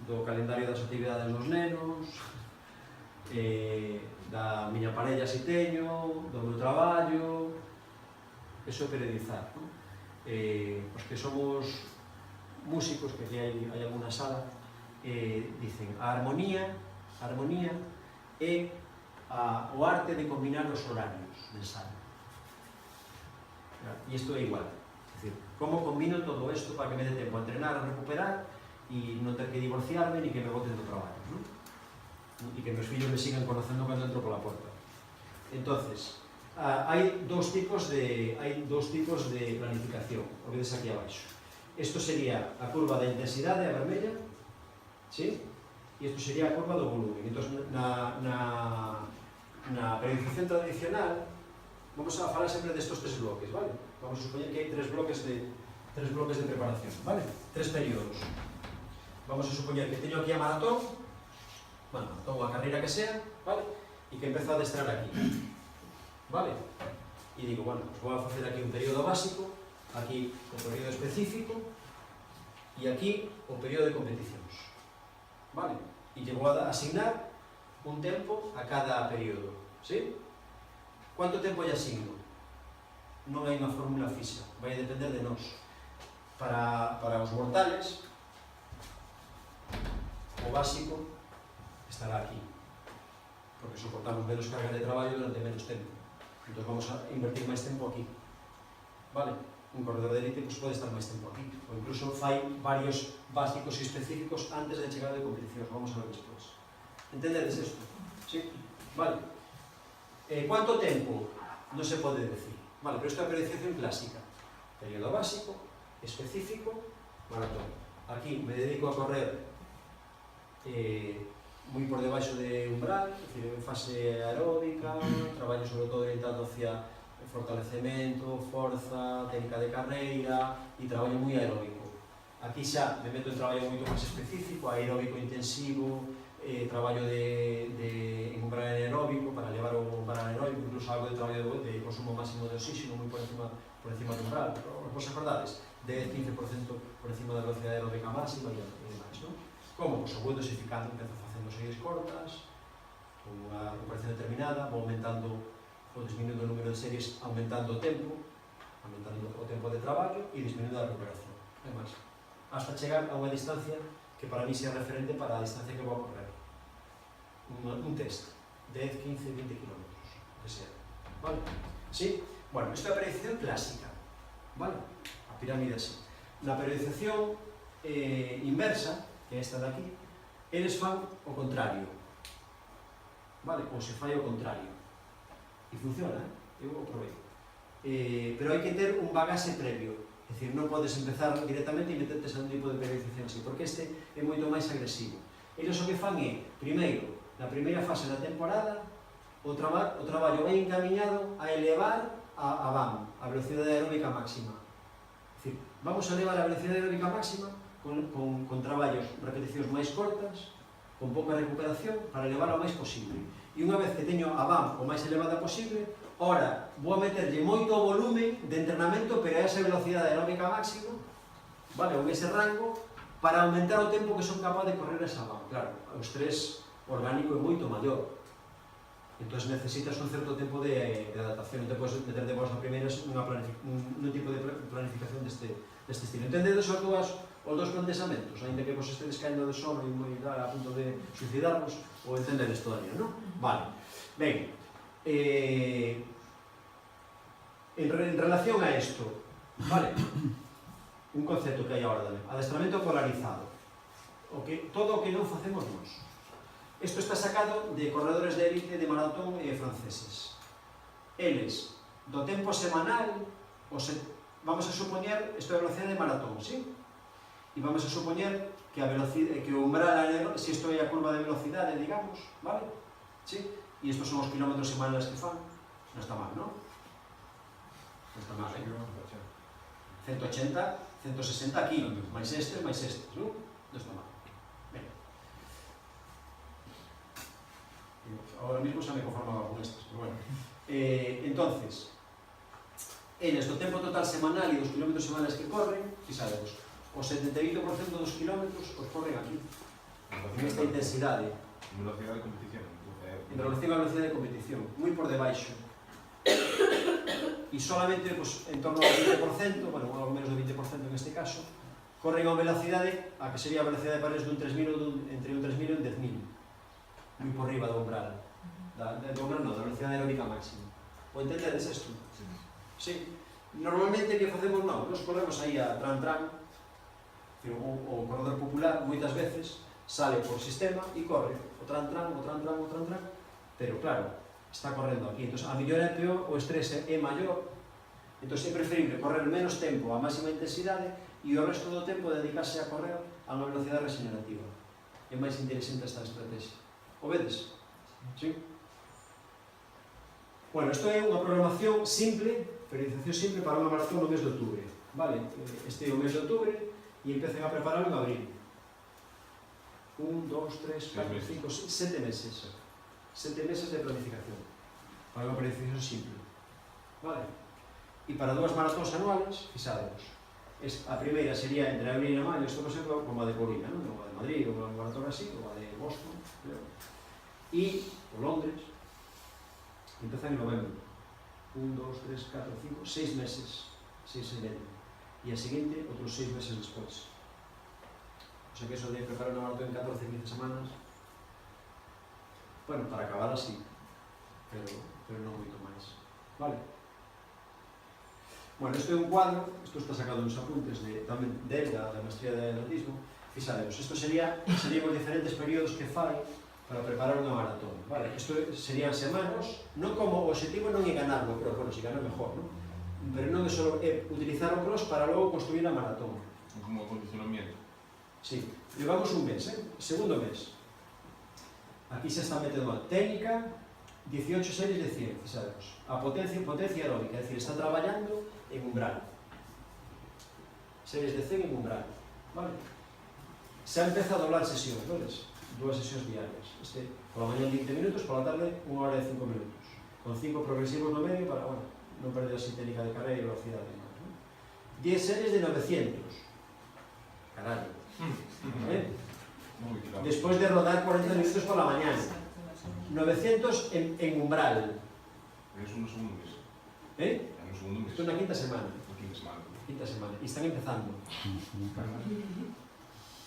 A: do calendario das actividades dos nenos, da miña parella se teño, do meu traballo, eso é periodizar, non? Os que somos músicos, que aquí hai alguna sala, dicen a armonía é o arte de combinar os horarios de ensaio. E isto é igual, é dicir, como combino todo isto para que me dé tempo a entrenar, a recuperar e non ter que divorciarme ni que me boten do traballo, non? E que meus fillos me sigan conocendo cando entro pola porta. Entonces, hai dous tipos de planificación, o vedes aquí abaixo. Isto sería a curva da intensidade, a vermella, ¿sí? E isto sería a curva do volumen. Entón, na periodización tradicional, vamos a falar sempre destos tres bloques, vale? Vamos a supoñer que hai tres bloques de preparación, vale? Tres períodos. Vamos a supoñer que teño aquí a maratón, bueno, maratón ou a carreira que sea, vale? E que empezo a adestrar aquí, vale? E digo, bueno, pues vou a facer aquí un período básico, aquí o período específico, e aquí o período de competicións, vale? E que vou a asignar un tempo a cada período, ¿sí? Quanto tempo lle asigno? Non hai unha fórmula fixa, vai depender de nós. Para os mortales, o básico estará aquí, porque soportamos menos carga de traballo durante menos tempo. Entón vamos a invertir máis tempo aquí, vale? Un corredor de élite pode estar máis tempo aquí, ou incluso fai varios básicos e específicos antes de chegar de competicións, vamos a ver despois. Entendedes isto? Sí? Vale. ¿Cuánto tempo? Non se pode decir. Vale, pero isto é a periodización clásica. Período básico, específico, maratón. Aquí me dedico a correr moi por debaixo de umbral, é dicir, en fase aeróbica, traballo sobre todo orientado hacia fortalecemento, forza, técnica de carreira e traballo moi aeróbico. Aquí xa me meto en traballo moito máis específico, aeróbico intensivo, traballo en umbral anaeróbico para levar o umbral anaeróbico, incluso algo de traballo de consumo máximo de oxígeno moi por encima do umbral. Vos acordades? 10-15% por encima da velocidade aeróbica máxima e demais, non? Como? Pois o vou dosificando, empezo facendo series cortas, unha recuperación determinada, vou aumentando ou disminuindo o número de series, aumentando o tempo de traballo e disminuindo a recuperación. É máis, hasta chegar a unha distancia que para mí sea referente para a distancia que vou a correr. Un test, 10, 15, 20 km, que sea. Vale? Sí? Bueno, isto é a periodización clásica, vale? A pirámide así. Na periodización inversa, que é esta de aquí, eles fan o contrario, vale? Ou se fai o contrario. E funciona, eu o provei. Pero hai que ter un bagaxe previo, é dicir, non podes empezar directamente e meterte a un tipo de periodización así, porque este é moito máis agresivo. Eles o que fan é, primeiro, na primeira fase da temporada, o traballo vai encaminhado a elevar a VAM, a velocidade aeróbica máxima. É dicir, vamos a elevar a velocidade aeróbica máxima con traballos, repeticións máis cortas, con pouca recuperación, para elevar o máis posible. E unha vez que teño a VAM o máis elevada posible, ora, vou a meterlle moito volumen de entrenamento, pero a esa velocidade aeróbica máxima, vale, ou ese rango, para aumentar o tempo que son capaz de correr esa VAM. Claro, o estrés orgánico é moito maior. Entón necesitas un certo tempo de adaptación, non te podes meter de vos a primeiras nun tipo de planificación deste estilo. Entendedes os dous plantexamentos, ainda que vos estedes caendo de sono e moi a punto de suicidarvos, ou entendedes todavía, non? Vale. Ben, en relación a isto, vale, un concepto que hai agora tamén, adestramento polarizado, todo o que non facemos nós. Isto está sacado de corredores de élite de maratón franceses. Eles, do tempo semanal, vamos a supoñer, isto é a velocidade de maratón, sí? E vamos a supoñer que o umbral, se isto é a curva de velocidade, digamos, vale? Sí? E estos son os kilómetros semanales que fan. Non está mal, non? Non está mal, 180, 160 kilómetros, máis estes, non? Non está mal. Ben. Ahora mismo xa me conformaba con estes, pero bueno. Entonces, eles do tempo total semanal e dos kilómetros semanales que corren, fixadevos, o 78% dos kilómetros os corren aquí. nesta intensidade,
D: En velocidade de competición.
A: en relación á velocidade de competición, moi por debaixo. E solamente pues, en torno ao 20%, bueno, ao menos do 20% en este caso, corren a velocidade, a que sería a velocidade de pares dun 3.000 ou entre un 3.000 e un 10.000. Moi por riba do umbral. Do umbral non, da velocidade aeróbica máxima. O entendedes isto? Sí. Normalmente, que facemos non? Nos corremos aí a tran-tran, o corredor popular, moitas veces, sale por sistema e corre o tran-tran, o tran-tran, o tran-tran, pero claro, está correndo aquí. Entón, a mellor é peor, o estrese é maior, entón é preferible correr menos tempo a máxima intensidade e o resto do tempo dedicarse a correr a unha velocidade regenerativa. É máis interesante esta estrategia. O vedes? Sí? Bueno, isto é unha programación simple, periodización simple para unha maratón no mes de outubro. Vale? Este é o mes de outubro e empecen a preparar en abril. 1, 2, 3, 4, 5, 7 meses. 7 meses de planificación. Para unha planificación simple. Vale? E para dúas maratóns anuales, fixademos. A primeira sería entre abril e maio, isto por exemplo, como a de Colina, non? Como a de Madrid, ou a maratón así, ou a de Boston, creo. E o Londres, empezan en novembro. 1, 2, 3, 4, 5, 6 meses. 6 e medio. E a seguinte, outros 6 meses despois. O sea que eso de preparar unha maratón en 14, 15 semanas, bueno, para acabar así, pero non moito máis. Vale? Bueno, isto é un cuadro, isto está sacado nos apuntes tamén da maestría de atletismo. Fixademos, isto serían os diferentes períodos que fai para preparar unha maratón. Vale? Isto serían semanas, non como o objetivo non é ganarlo, pero bueno, se gana mejor, non? Pero non é só utilizar o cross para logo construir a maratón.
D: Como acondicionamiento.
A: Sí, levamos un mes, segundo mes. Aquí se está metendo a técnica, 18 series de 100, fixademos. A potencia aeróbica, é dicir, está traballando en umbral. Series de 100 en umbral, vale? Se ha empezado a doblar sesións, vedes? 2 sesións diarias. Pola mañá 20 minutos, pola tarde 1 hora e 5 minutos. Con 5 progresivos no medio para, bueno, non perder así técnica de carreira e velocidade. 10 series de 900. Carallo. Despois de rodar 40 minutos pola mañá. 900 en umbral.
D: Es un segundo mes.
A: En
D: un segundo mes.
A: Isto na quinta semana.
D: Quinta semana.
A: E están empezando.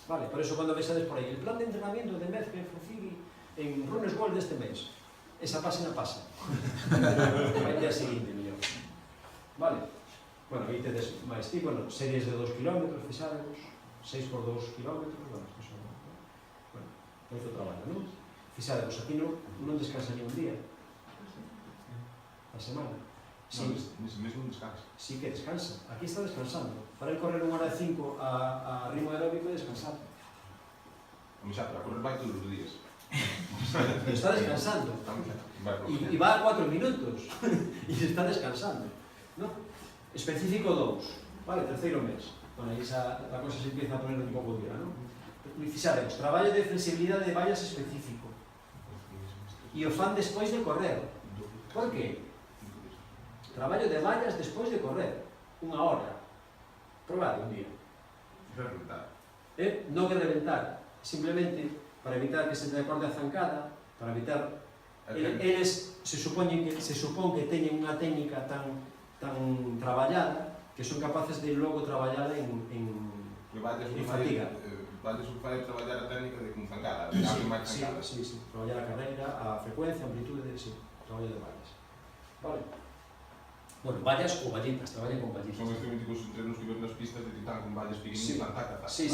A: Vale, por eso cando vexades por aí, el plan de entrenamiento de MEF que Fucigi en Runes World deste mes, esa página pasa. Vai día seguinte, mellor. Vale. Bueno, aí tedes máis tipo, series de 2 km, fixademos, 6 por 2 km, bueno, isto son, bueno, moito traballo, non? Fixademos, aquí non descansa ni un día. A semana. Sí.
D: Nese mes non descansa.
A: Sí que descansa. Aquí está descansando. Para el correr 1 hora e 5 a ritmo aeróbico e descansar.
D: O xa, para correr vai todos os días.
A: E está descansando. E va a 4 minutos. E está descansando. ¿No? Específico 2. Vale, terceiro mes. Bueno, aí a cosa se empieza a poner un pouco dura, ¿no? Fixaremos, traballo de flexibilidade de vallas específico. E o fan despois de correr. Por que? Traballo de vallas despois de correr. 1 hora. Probade un día.
D: Reventar.
A: Non que reventar. Simplemente para evitar que se te acorde a zancada, para evitar... Eles se supón que teñen unha técnica tan traballada que son capaces de logo traballar en fatiga.
D: Valles o fai traballar a técnica de con zancada, de abrir máis zancada.
A: Sí. Traballar a carreira, a frecuencia, a amplitude, sí. Traballo de vallas. Vale. Bueno, vallas ou vallitas, traballan con vallitas.
D: Son estes míticos entrenos que ven nas pistas de titán con valles pequeninos, taca.
A: Sí.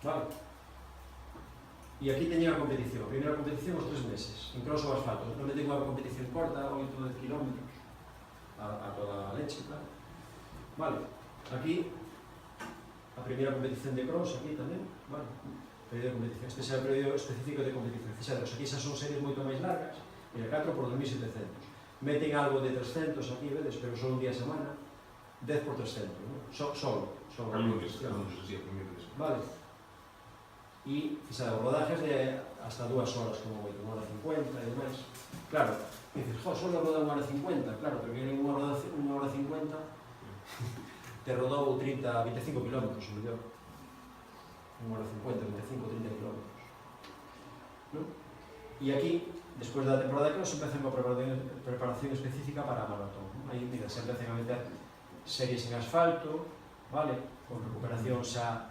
A: Vale. E aquí teñen a competición. A primeira competición os 3 meses. En cross ou asfalto. Normalmente tengo unha competición corta, 8 ou 10 km. A toda a leche, claro. Vale. Aquí, a primeira competición de cross, aquí tamén. Vale. Período de competición. Este é o período específico de competición. Fixados, aquí xa son series moito máis largas. Mira, 4 por 2.700. Meten algo de 300 aquí, vedes, pero só un día a semana. 10 por 300, ¿no? Solo. Vale. E, fixados, rodajes de hasta 2 horas, como moito, 1 hora 50 e demais. Claro, dices, solo roda 1 hora 50, claro, pero que en 1 hora 50 te rodou 25 km, mellor. 1 hora 50, 25, 30 kilómetros. ¿No? Y aquí, después da temporada de cross, empezan con preparación específica para a maratón. ¿No? Aí, mira, se empezan a meter series en asfalto, vale? Con recuperación xa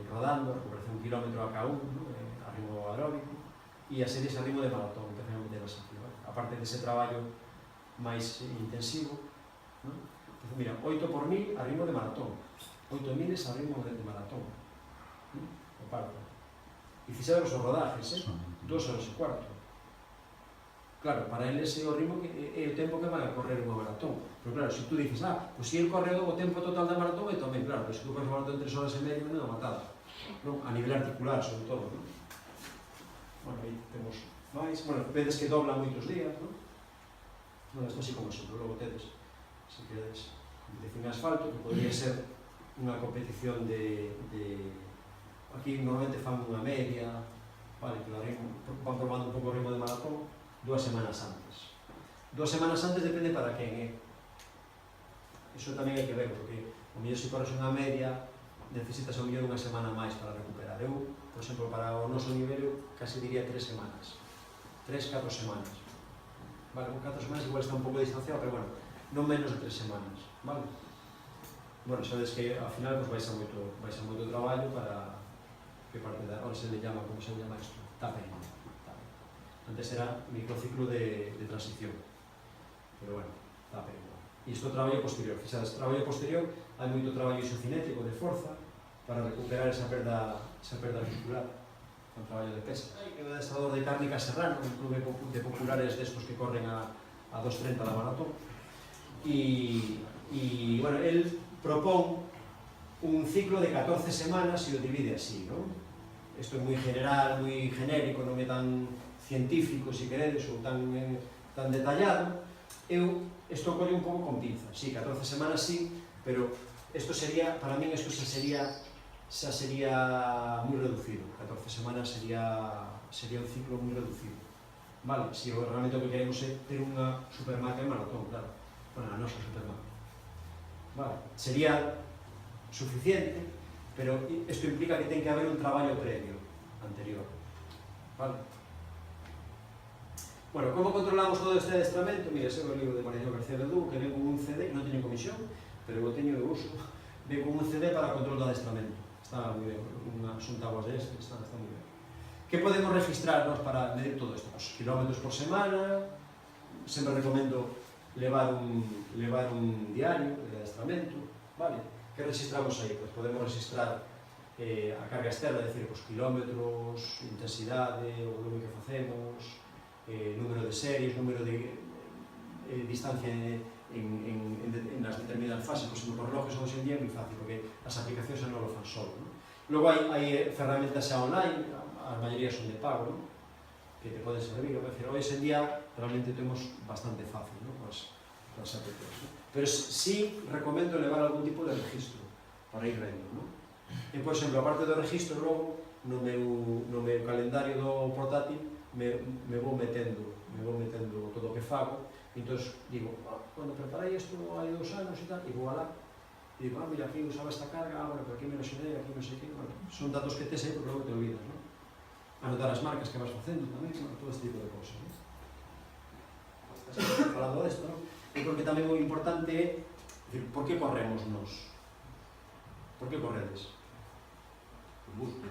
A: rodando, recuperación kilómetro a cada un, ¿no? A ritmo aeróbico, e as series a ritmo de maratón, empezan a meter así, ¿vale? Aparte dese traballo máis intensivo, ¿no? Entonces, mira, 8 por 1000 a ritmo de maratón, 8 miles a ritmo de maratón, ¿no? O parto. E fixaron os rodajes, 2 horas e cuarto. Claro, para eles é o ritmo é o tempo que van a correr unha maratón. Pero claro, se tú dices, pois se el corre o tempo total da maratón, é tamén, claro, pero se tú corres a maratón en 3 horas e media, non é matada. Non? A nivel articular, sobre todo, non? Bueno, aí temos máis. Bueno, vedes que doblan moitos días, non? Non, isto así como sempre, logo tedes, se queredes, competición en asfalto, que podría ser unha competición de aquí normalmente fan unha media, vale, que van probando un pouco o ritmo de maratón 2 semanas antes. 2 semanas antes depende para quen, Iso tamén hai que ver, porque o mellor se corres unha media necesitas ao mellor unha semana máis para recuperar. Eu, por exemplo, para o noso nivel, eu casi diría 3 semanas. 3-4 semanas. Vale, con 4 semanas igual está un pouco distanciado, pero bueno, non menos de 3 semanas, vale? Bueno, sabes que ao final pues, vais a moito traballo para que parte da... Ahora se le llama, como se llama isto? Tapering. Antes era microciclo de transición. Pero bueno, tapering. E isto é traballo posterior. Fixades, traballo posterior, hai moito traballo isocinético de forza para recuperar esa perda articular. Un traballo de pesa. Hai que o adestrador de Cárnica Serrano, un clube de populares destos que corren a 2:30 da maratón. E bueno, el propón un ciclo de 14 semanas e o divide así, non? Isto é moi general, moi genérico, non é tan científico, se queredes, ou tan detallado. Eu isto collo un pouco con pinzas, sí, 14 semanas sí, pero isto sería, para min isto xa sería moi reducido, 14 semanas sería un ciclo moi reducido, vale? Si realmente o que queremos é ter unha supermarca en maratón, claro, bueno, a nosa supermarca, vale? Sería suficiente, pero isto implica que ten que haber un traballo previo, anterior, vale? Bueno, como controlamos todo este adestramento? Mira, ese é o libro de Mariano García Verdú, que ven con un CD, non teño comisión, pero o teño de uso, ven con un CD para control do adestramento. Está moi ben, son tabuas de este, está moi ben. Que podemos registrarnos para medir todo isto? Pues, kilómetros por semana, sempre recomendo levar un diario de adestramento, vale? Que registramos aí? Pues podemos registrar a carga externa, é dicir, pues, kilómetros, intensidade, o volume que facemos, número de series, número de distancia en las determinadas fases, por exemplo, por relojes hoxe en día é moi fácil, porque as aplicacións non lo fan solo, ¿no? Logo hai ferramentas xa online, as maiorías son de pago, ¿no? Que te poden servir, é dicir, hoxe en día realmente temos bastante fácil, ¿no? As apps, ¿no? Pero sí recomendo levar algún tipo de registro para ir vendo, ¿no? E, por exemplo, a parte do registro, logo, no meu calendario do portátil, me vou metendo todo o que fago, e entón digo, cando preparei isto hai 2 anos e tal, e vou alá, e digo, mira, aquí usaba esta carga, bueno, pero aquí me lesioné, aquí non sei que, bueno, son datos que tes aí, porque logo te olvidas, ¿no? Anotar as marcas que vas facendo tamén, bueno, todo este tipo de cosas, ¿no? Estás falando desto, ¿no? E porque tamén moi importante é, por que corremos nos? Por que corredes? Por gusto.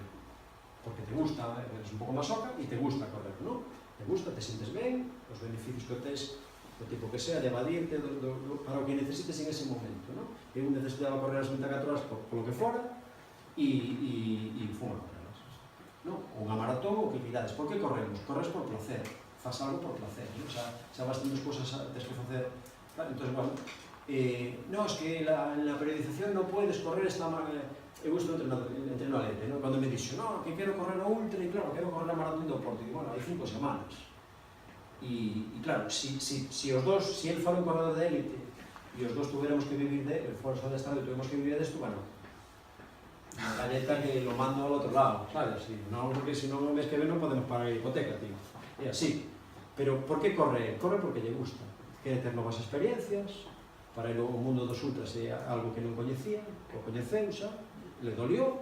A: Porque te gusta, eres un pouco masoca e te gusta correr, non? Te gusta, te sientes ben, os beneficios que tes, do tipo que sea, de evadirte para o que necesites en ese momento, non? Eu necesitaba correr as 24 horas polo que fora e fomos a correr, non? Unha maratón ou que cuidades, por que corremos? Corres por placer, faz algo por placer, non? Xa vas tendo cosas tes que facer, claro, entón, bueno, no, es que en la periodización no puedes correr esta manera. Eu estou entreno a lente, ¿no? Cando me dixo, no, que quero correr o ultra, e claro, quero correr a maratón do Porto, e bueno, hai 5 semanas. E claro, si os dos, si el fora un corredor de élite, e os dos tuviéramos que vivir de, fora de estado e tuvemos que vivir desto, bueno, unha galleta que lo mando ao outro lado, sabes? No, porque se non o mes que ven non podemos pagar a hipoteca, tío. E así. Pero por que corre? Corre porque lle gusta. Quere ter novas experiencias, para el o mundo dos ultras é algo que non coñecía, o coñeceu xa, le dolió.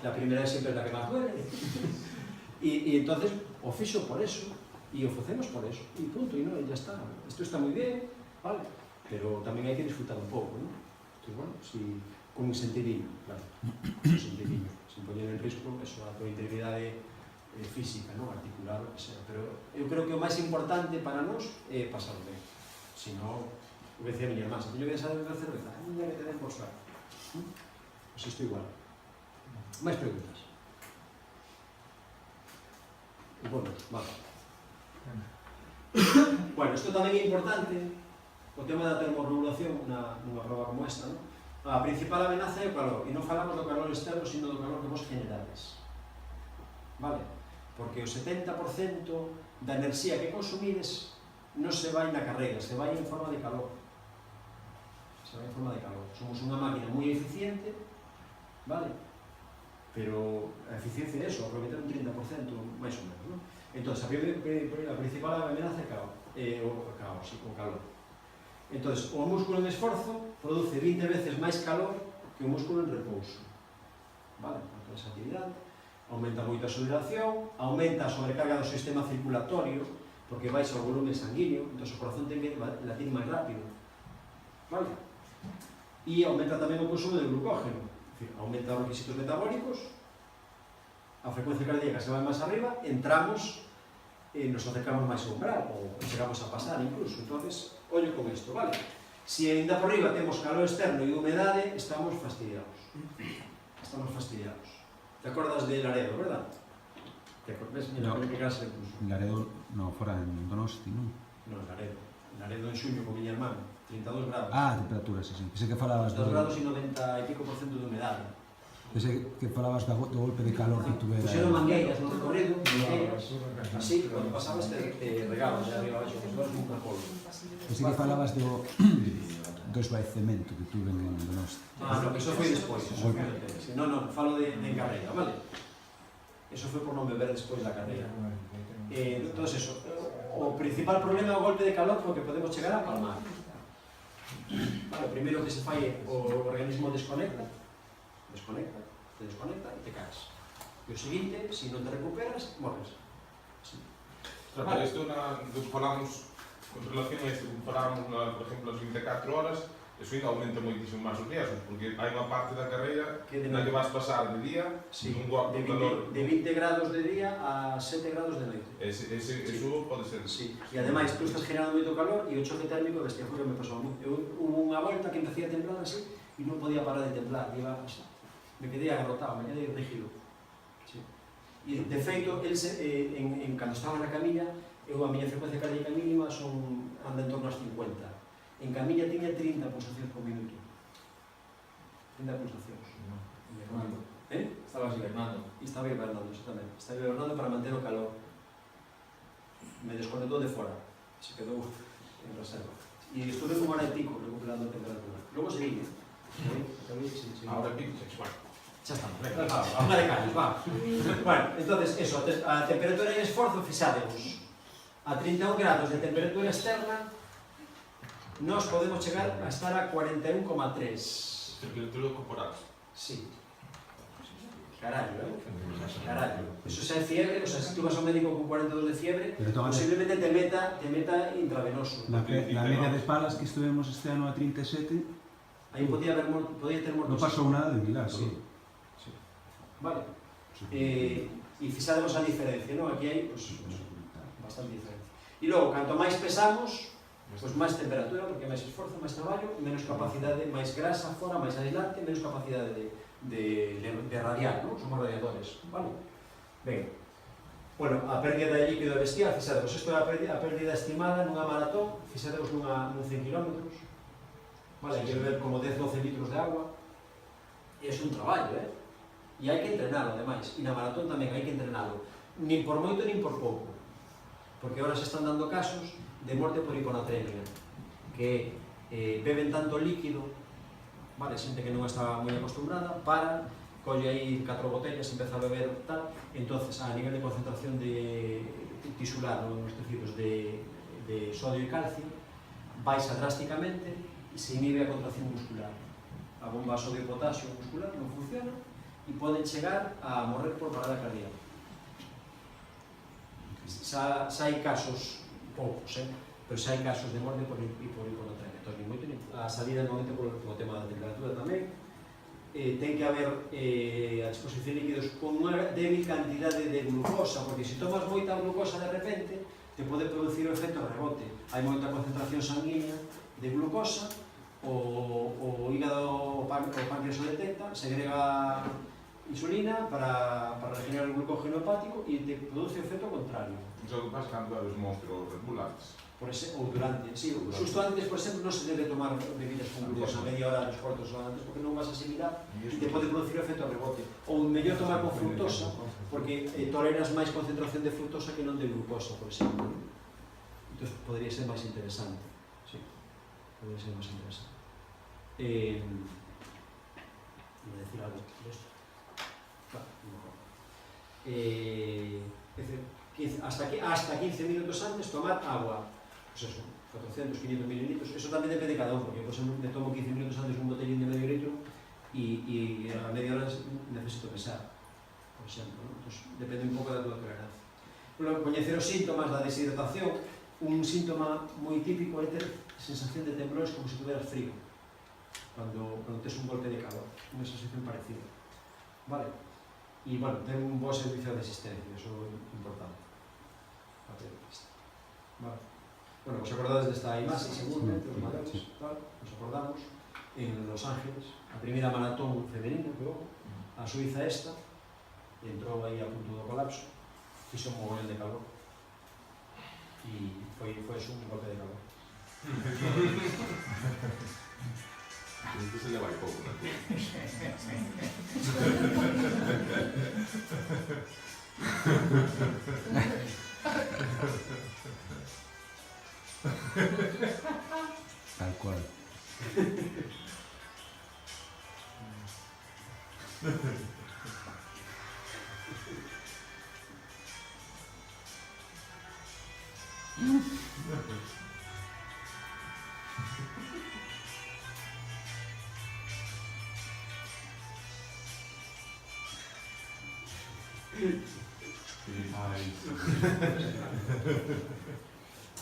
A: La primera vez siempre es la que más duele. Y entonces, o fixo por eso, y o facemos por eso, y punto, y no, y ya está. Esto está muy bien, vale, pero tamén hai que disfrutar un pouco, ¿no? Entonces, bueno, si, con un sentidillo, claro, un sentidillo, sin poner en risco eso, a tua integridade física, ¿no? Articular, o que sea, pero eu creo que o máis importante para nós é pasar ben. Si no, o que decía a miña irmán, se teño que deixar de beber cerveza, ya que te den por suar. Pois isto igual. Máis preguntas? Bueno, vale. Bueno, isto tamén é importante, o tema da termorregulación nunha prova como esta, ¿no? A principal amenaza é o calor, e non falamos do calor externo, sino do calor que vos generades. Vale? Porque o 70% da enerxía que consumides non se vai na carrega, se vai en forma de calor. Se vai en forma de calor. Somos unha máquina moi eficiente, vale? Pero a eficiencia é eso, aproveitar un 30%, máis ou menos, non? Entón, a principal amenaza é o calor. Entón, o músculo en esforzo produce 20 veces máis calor que o músculo en repouso. Vale? Por esa actividade, aumenta moito a sudoración, aumenta a sobrecarga do sistema circulatorio, porque baixa o volume sanguíneo, entón o corazón ten que latir máis rápido. Vale? E aumenta tamén o consumo de glucógeno, aumenta os requisitos metabólicos, a frecuencia cardíaca se vai máis arriba, entramos e nos acercamos máis ao umbral, ou chegamos a pasar incluso. Entonces, ollo con isto, vale? Se ainda por riba temos calor externo e humedade, estamos fastidiados. Estamos fastidiados. Te acordas de Laredo, verdad? Te acordas? Mira,
E: No.
A: que clase de curso.
E: Laredo non fora en Donosti, non?
A: No, Laredo. Laredo en xuño con miña irmán, 32 grados.
E: Ah, temperatura, sí, sí. Pensei que falabas
A: 2 grados e 90 e pico por cento de humedade.
E: Pensei que falabas do golpe de calor que tuvera.
A: Puxeron mangueiras no recorrido, mangueiras, así, cando pasabas te regabas, ya arriba abaixo, como se fosse un capolo.
E: Pensei que falabas do esvaecemento que tuven en Donosti.
A: Ah, no, eso foi despois, eso foi despois. No, falo de carreira, vale? Eso foi por non beber despois da carreira. Entón, eso, o principal problema é o golpe de calor porque podemos chegar a palmar. Vale, o primeiro que se fai é o organismo desconecta te desconecta e te caes. E o seguinte, se non te recuperas, morres. Sí.
D: Pero isto falamos con relación a isto, falamos, por exemplo, as 24 horas, eso ainda aumenta moitísimo máis os riesgos, porque hai unha parte da carreira na que vas pasar de día,
A: Sí,
D: un golpe
A: de
D: de calor.
A: 20 grados de día a 7 grados de noite.
D: Eso pode ser.
A: Sí, e ademais tú estás generando moito calor e o choque térmico, bestia, foi que me pasou a mí. Hubo unha volta que empecé a temblar así e non podía parar de temblar, me quedei agarrotado, me quedei rígido. Sí. E de feito, cando estaba na camilla, a miña frecuencia cardíaca mínima anda en torno aos 50. En camilla tiña 30 pulsacións por minuto. 30 pulsacións.
F: Hibernando. Estabas hibernando.
A: E estaba hibernando, exactamente. Estaba hibernando para manter o calor. Me desconectou de fora. Se quedou en reserva. E estuve como hora e pico recuperando a temperatura. Logo seguí, sí.
D: Ahora pico, bueno.
A: Xa estamos, venga, unha de callos, va. Bueno, entonces, eso, a temperatura en esforzo, fixádemos. A 31 grados de temperatura externa, nos podemos chegar a estar a 41,3.
D: Temperatura corporal.
A: Sí. Carallo, Carallo. Eso xa é fiebre, o sea, se tú vas ao médico con 42 de fiebre, posiblemente te meta intravenoso.
E: Na media de Palas que estuvemos este ano a 37,
A: Aí podía ter morto.
E: non pasou nada de milagro.
A: Sí. Vale. E fixademos a diferencia, non? Aquí hai bastante diferencia. E logo, canto máis pesamos, máis temperatura, porque máis esforzo, máis traballo, menos capacidade, máis grasa fora, máis aislante, menos capacidade de radiar, non? Somos radiadores, vale? Ben, bueno, a pérdida de líquido bestial, fixademos, isto é a pérdida estimada nunha maratón, fixademos nun 100 km, vale? Hai que beber como 10-12 litros de agua, e é un traballo, E hai que entrenalo, ademais, e na maratón tamén hai que entrenalo, nin por moito nin por pouco, porque agora se están dando casos de morte por hiponatremia, que beben tanto líquido, vale, xente que non está moi acostumbrada, colle aí 4 botellas, empeza a beber tal, entonces a nivel de concentración de tisular nos tecidos de sodio e calcio, baixa drásticamente e se inhibe a contracción muscular. A a bomba sodio potasio muscular non funciona e poden chegar a morrer por parada cardíaca. Xa hai casos, poucos, pero xa hai casos de morte por hiponatremia. Entón, nin moito, a salida normalmente polo tema da temperatura tamén, ten que haber a disposición de líquidos con unha débil cantidade de glucosa, porque se tomas moita glucosa de repente, te pode producir o efecto rebote. Hai moita concentración sanguínea de glucosa, o hígado, o páncreas o detecta, segrega insulina para regenerar o glucógeno hepático e te produce o efecto contrario.
D: Iso que pasa cando bebes Monster ou Red Bull antes.
A: Ou durante, sí, justo antes, por exemplo, non se debe tomar bebidas con glucosa media hora dos cuartos horas antes, porque non vas a asimilar e te pode producir o efecto rebote. Ou mellor tomar con fructosa, porque toleras máis concentración de fructosa que non de glucosa, por exemplo. Entón, podría ser máis interesante. Sí, podría ser máis interesante. Vou decir algo de isto. Hasta 15 minutos antes tomar agua. Pues eso, 400, 500 mililitros, eso tamén depende de cada un, porque por exemplo me tomo 15 minutos antes un botellín de medio litro e a media hora necesito pesar, por exemplo, ¿no? Entonces, depende un pouco da tua tolerancia. Bueno, coñecer os síntomas da deshidratación, un síntoma moi típico é ter sensación de temblores como se tuveras frío, cando tes un golpe de calor, unha sensación parecida, vale? E, bueno, ten un bo servicio de asistencia, eso é importante, vale? Bueno, os acordades desta imaxe, seguramente, os maiores, tal, nos acordamos, en Los Ángeles, a primeira maratón femenina que houve, a Suiza esta, entrou aí a punto do colapso, fixo un mogollón de calor, e foi un golpe de calor.
D: Isto se lleva aí pouco, non?
E: Tal cual.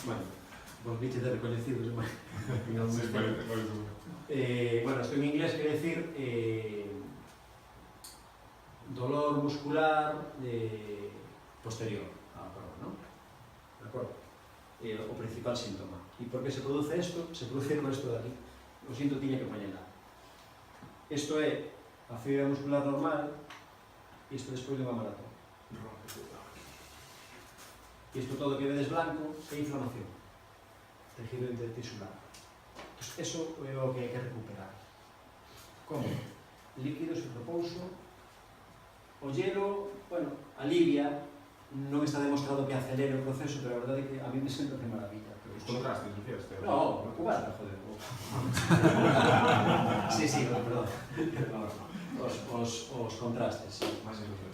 A: Bueno, vos biches de recoñecidos, bueno, esto en inglés quere decir dolor muscular posterior á prova, ¿no? De acordo? O principal síntoma. E por que se produce isto? Se produce por isto de aquí. O síntoma tiña que poñela. Isto é a fibra muscular normal, e isto despois de unha maratón. Isto todo que vedes blanco é inflamación, tejido intertisular. Entón, eso é o que hai que recuperar. Como? Líquidos en repouso. O hielo, bueno, alivia, non está demostrado que acelere o proceso, pero a verdade é que a mí me senta de maravilla.
D: Os contrastes, decías, Teo?
A: No, cubata, joder. Sí, perdón. Os contrastes, sí.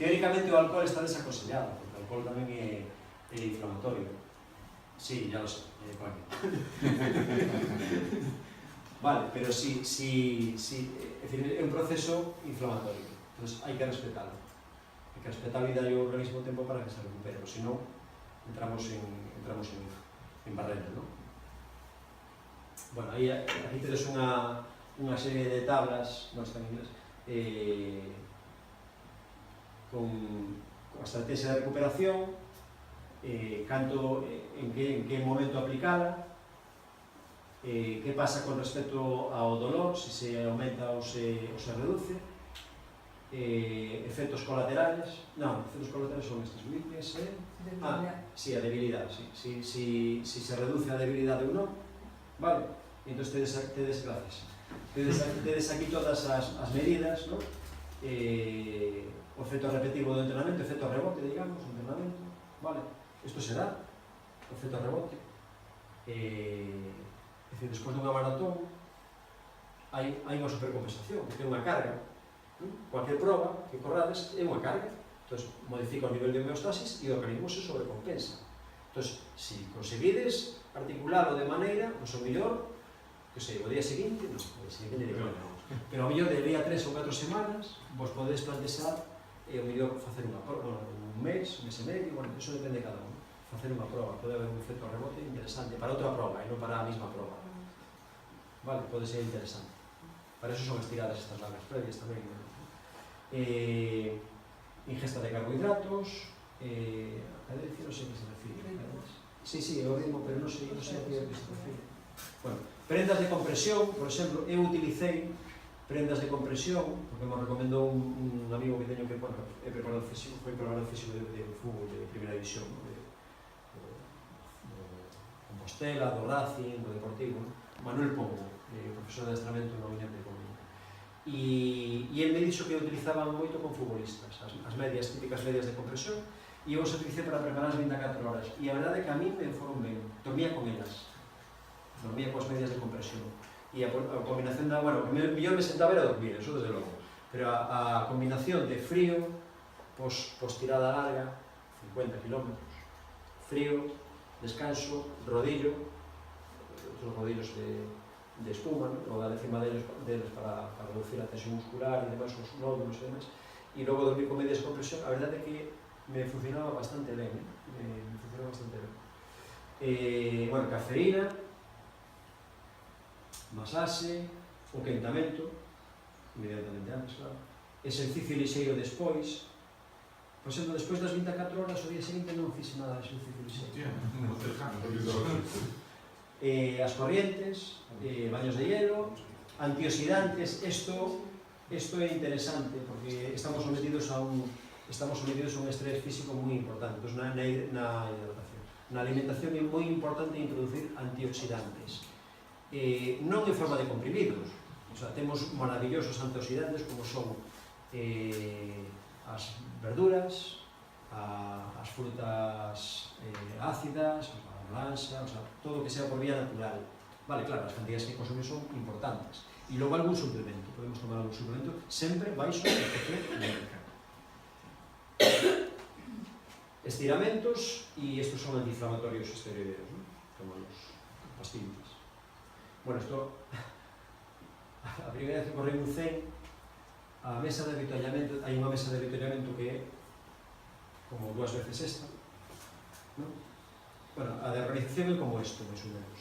A: Teóricamente o alcohol está desaconsellado, porque o alcohol tamén é inflamatorio. Sí, ya lo sé, coño. Vale, pero sí, é dicir, é un proceso inflamatorio, entón hai que respetarlo. Hai que respetarlo e darlle ao organismo tempo para que se recupere, porque senón entramos en barreras, ¿no? Bueno, aí aquí tedes unha serie de tablas, non está en inglés, con a estrategia de recuperación, canto, en que momento aplicala, que pasa con respecto ao dolor, se se aumenta ou se reduce, efectos colaterales, efectos colaterales son estes, sí, a debilidade, si se reduce a debilidade ou non, vale? Entón tedes gracias. Tedes aquí todas as medidas, ¿no? O efecto repetitivo do entrenamento, efecto rebote, digamos, o entrenamento, vale? Isto será o efecto rebote. É dicir, despois dunha maratón hai unha supercompensación, porque é unha carga. Cualquier prova que corrades é unha carga, entón modifica o nivel de homeostasis e o organismo se sobrecompensa. Entón, se conseguides articulalo de maneira, o mellor, que sei, o día seguinte, non, o día seguinte digo, Pero ao mellor de día 3 ou 4 semanas, vos podedes plantexar o mellor facer unha prova, un mes e medio, bueno, eso depende de cada un. Facer unha prova, pode haber un efecto rebote interesante para outra prova e non para a mesma prova. Vale, pode ser interesante. Para eso son estiradas estas largas previas tamén. Ingesta de carbohidratos, a decir, non sei que se refire. Sí, é o ritmo, pero non sei a que se refire. Bueno, prendas de compresión, por exemplo, eu utilicei prendas de compresión, porque me recomendou un amigo que teño que, bueno, é preparador físico, foi preparador físico de fútbol de primeira división, do Compostela, do Racing, do Deportivo, Manuel Pombo, profesor de adestramento no Unión de Comunidade. E ele me dixo que utilizaban moito con futbolistas, as medias, típicas medias de compresión, e eu os utilicei para preparar as 24 horas. E a verdade é que a mí me foron ben, dormía con elas, dormía coas medias de compresión. E a combinación da, bueno, o que mellor me sentaba era dormir, eso desde logo, pero a combinación de frío, pos tirada larga, 50 km, frío, descanso, rodillo, outros rodillos de espuma, ¿no? O da encima deles para reducir a tensión muscular e demais, os nódulos e demais, e logo dormir con medias de compresión, a verdade é que me funcionaba bastante ben, me funcionaba bastante ben. Bueno, cafeína, masaxe, o quentamento, inmediatamente antes, claro, exercicio lixeiro despois. Por exemplo, despois das 24 horas, o día seguinte non fixe nada de exercicio lixeiro. As corrientes, baños de hielo, antioxidantes, isto é interesante, porque estamos sometidos a un estrés físico moi importante. Entón, na hidratación, na alimentación é moi importante introducir antioxidantes. Non en forma de comprimidos, o sea, temos maravillosos antioxidantes como son as verduras, as frutas ácidas, a blanxa, o sea, todo o que sea por vía natural. Vale, claro, as cantidades que consumimos son importantes. E logo algún suplemento, podemos tomar algún suplemento, sempre baixo a prescripción médica. Estiramentos, e estos son antiinflamatorios esteroideos, ¿no? Como as pastillas. Bueno, isto, a primeira vez que correi un 100, a mesa de avituallamento, hai unha mesa de avituallamento que é como 2 veces esta, ¿no? Bueno, a de realización é como isto, máis ou menos,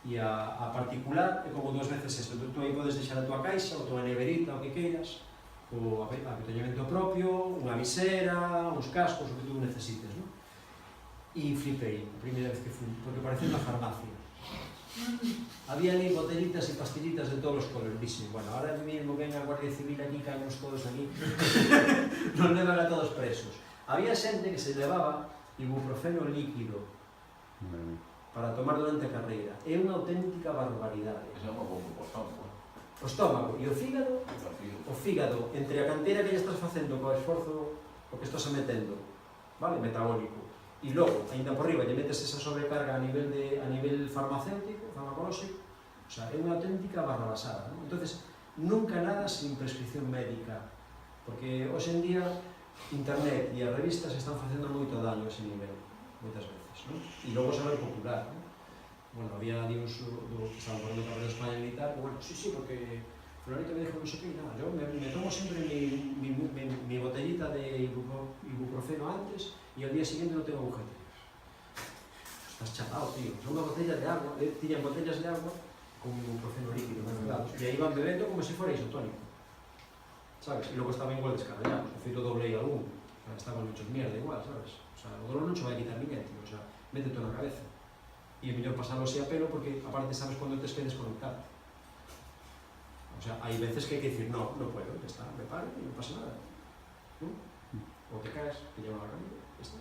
A: e a particular é como 2 veces isto. Entón, tú aí podes deixar a tua caixa, ou a tua neverita, o que queiras, o avituallamento propio, unha visera, uns cascos, o que tú necesites, ¿no? E flipei, a primeira vez que fui, porque parecía unha farmacia. Había ali botellitas e pastillitas de todos os colores, dixen, bueno, ahora mismo ven a Guardia Civil aquí, caemos todos aquí, nos levan a todos presos. Había xente que se levaba ibuprofeno líquido para tomar durante a carreira. É unha auténtica barbaridade.
C: Ese é unha boa proporción,
A: O estómago e o fígado, entre a cantera que lle estás facendo co esforzo o que estás metendo, vale, metabólico, e logo, ainda por riba, lle metes esa sobrecarga a nivel farmacéutico, farmacolóxico, o sea, é unha auténtica barrabasada, ¿no? Entonces, nunca nada sin prescripción médica, porque hoxe en día internet e as revistas están facendo moito daño a ese nivel, moitas veces, ¿no? E logo saber popular, ¿no? Bueno, había ali uns que estaban correndo carreira de España militar, bueno, sí, porque fulanito me dijo non sei que, nada, yo me tomo sempre mi botellita de ibuprofeno antes e al día siguiente non tengo agujetas. Estás chapado, tío. Son unha botella de agua, tiñan botellas de agua con ibuprofeno líquido, mezclados, e aí van bebendo como se fora isotónico, sabes? E logo estaban igual descarregados, de feito doblei algún, estaban hechos mierda igual, sabes? O sea, o dolor non che vai quitar ninguén, tío, o sea, métete na cabeza. E é mellor pasarlo así a pelo porque, aparte, sabes cando tes que desconectar. O sea, hai veces que hai que dicir, no puedo, ya está, me paro e non pasa nada, ¿no? O te caes, te llevan a la camilla, ya está.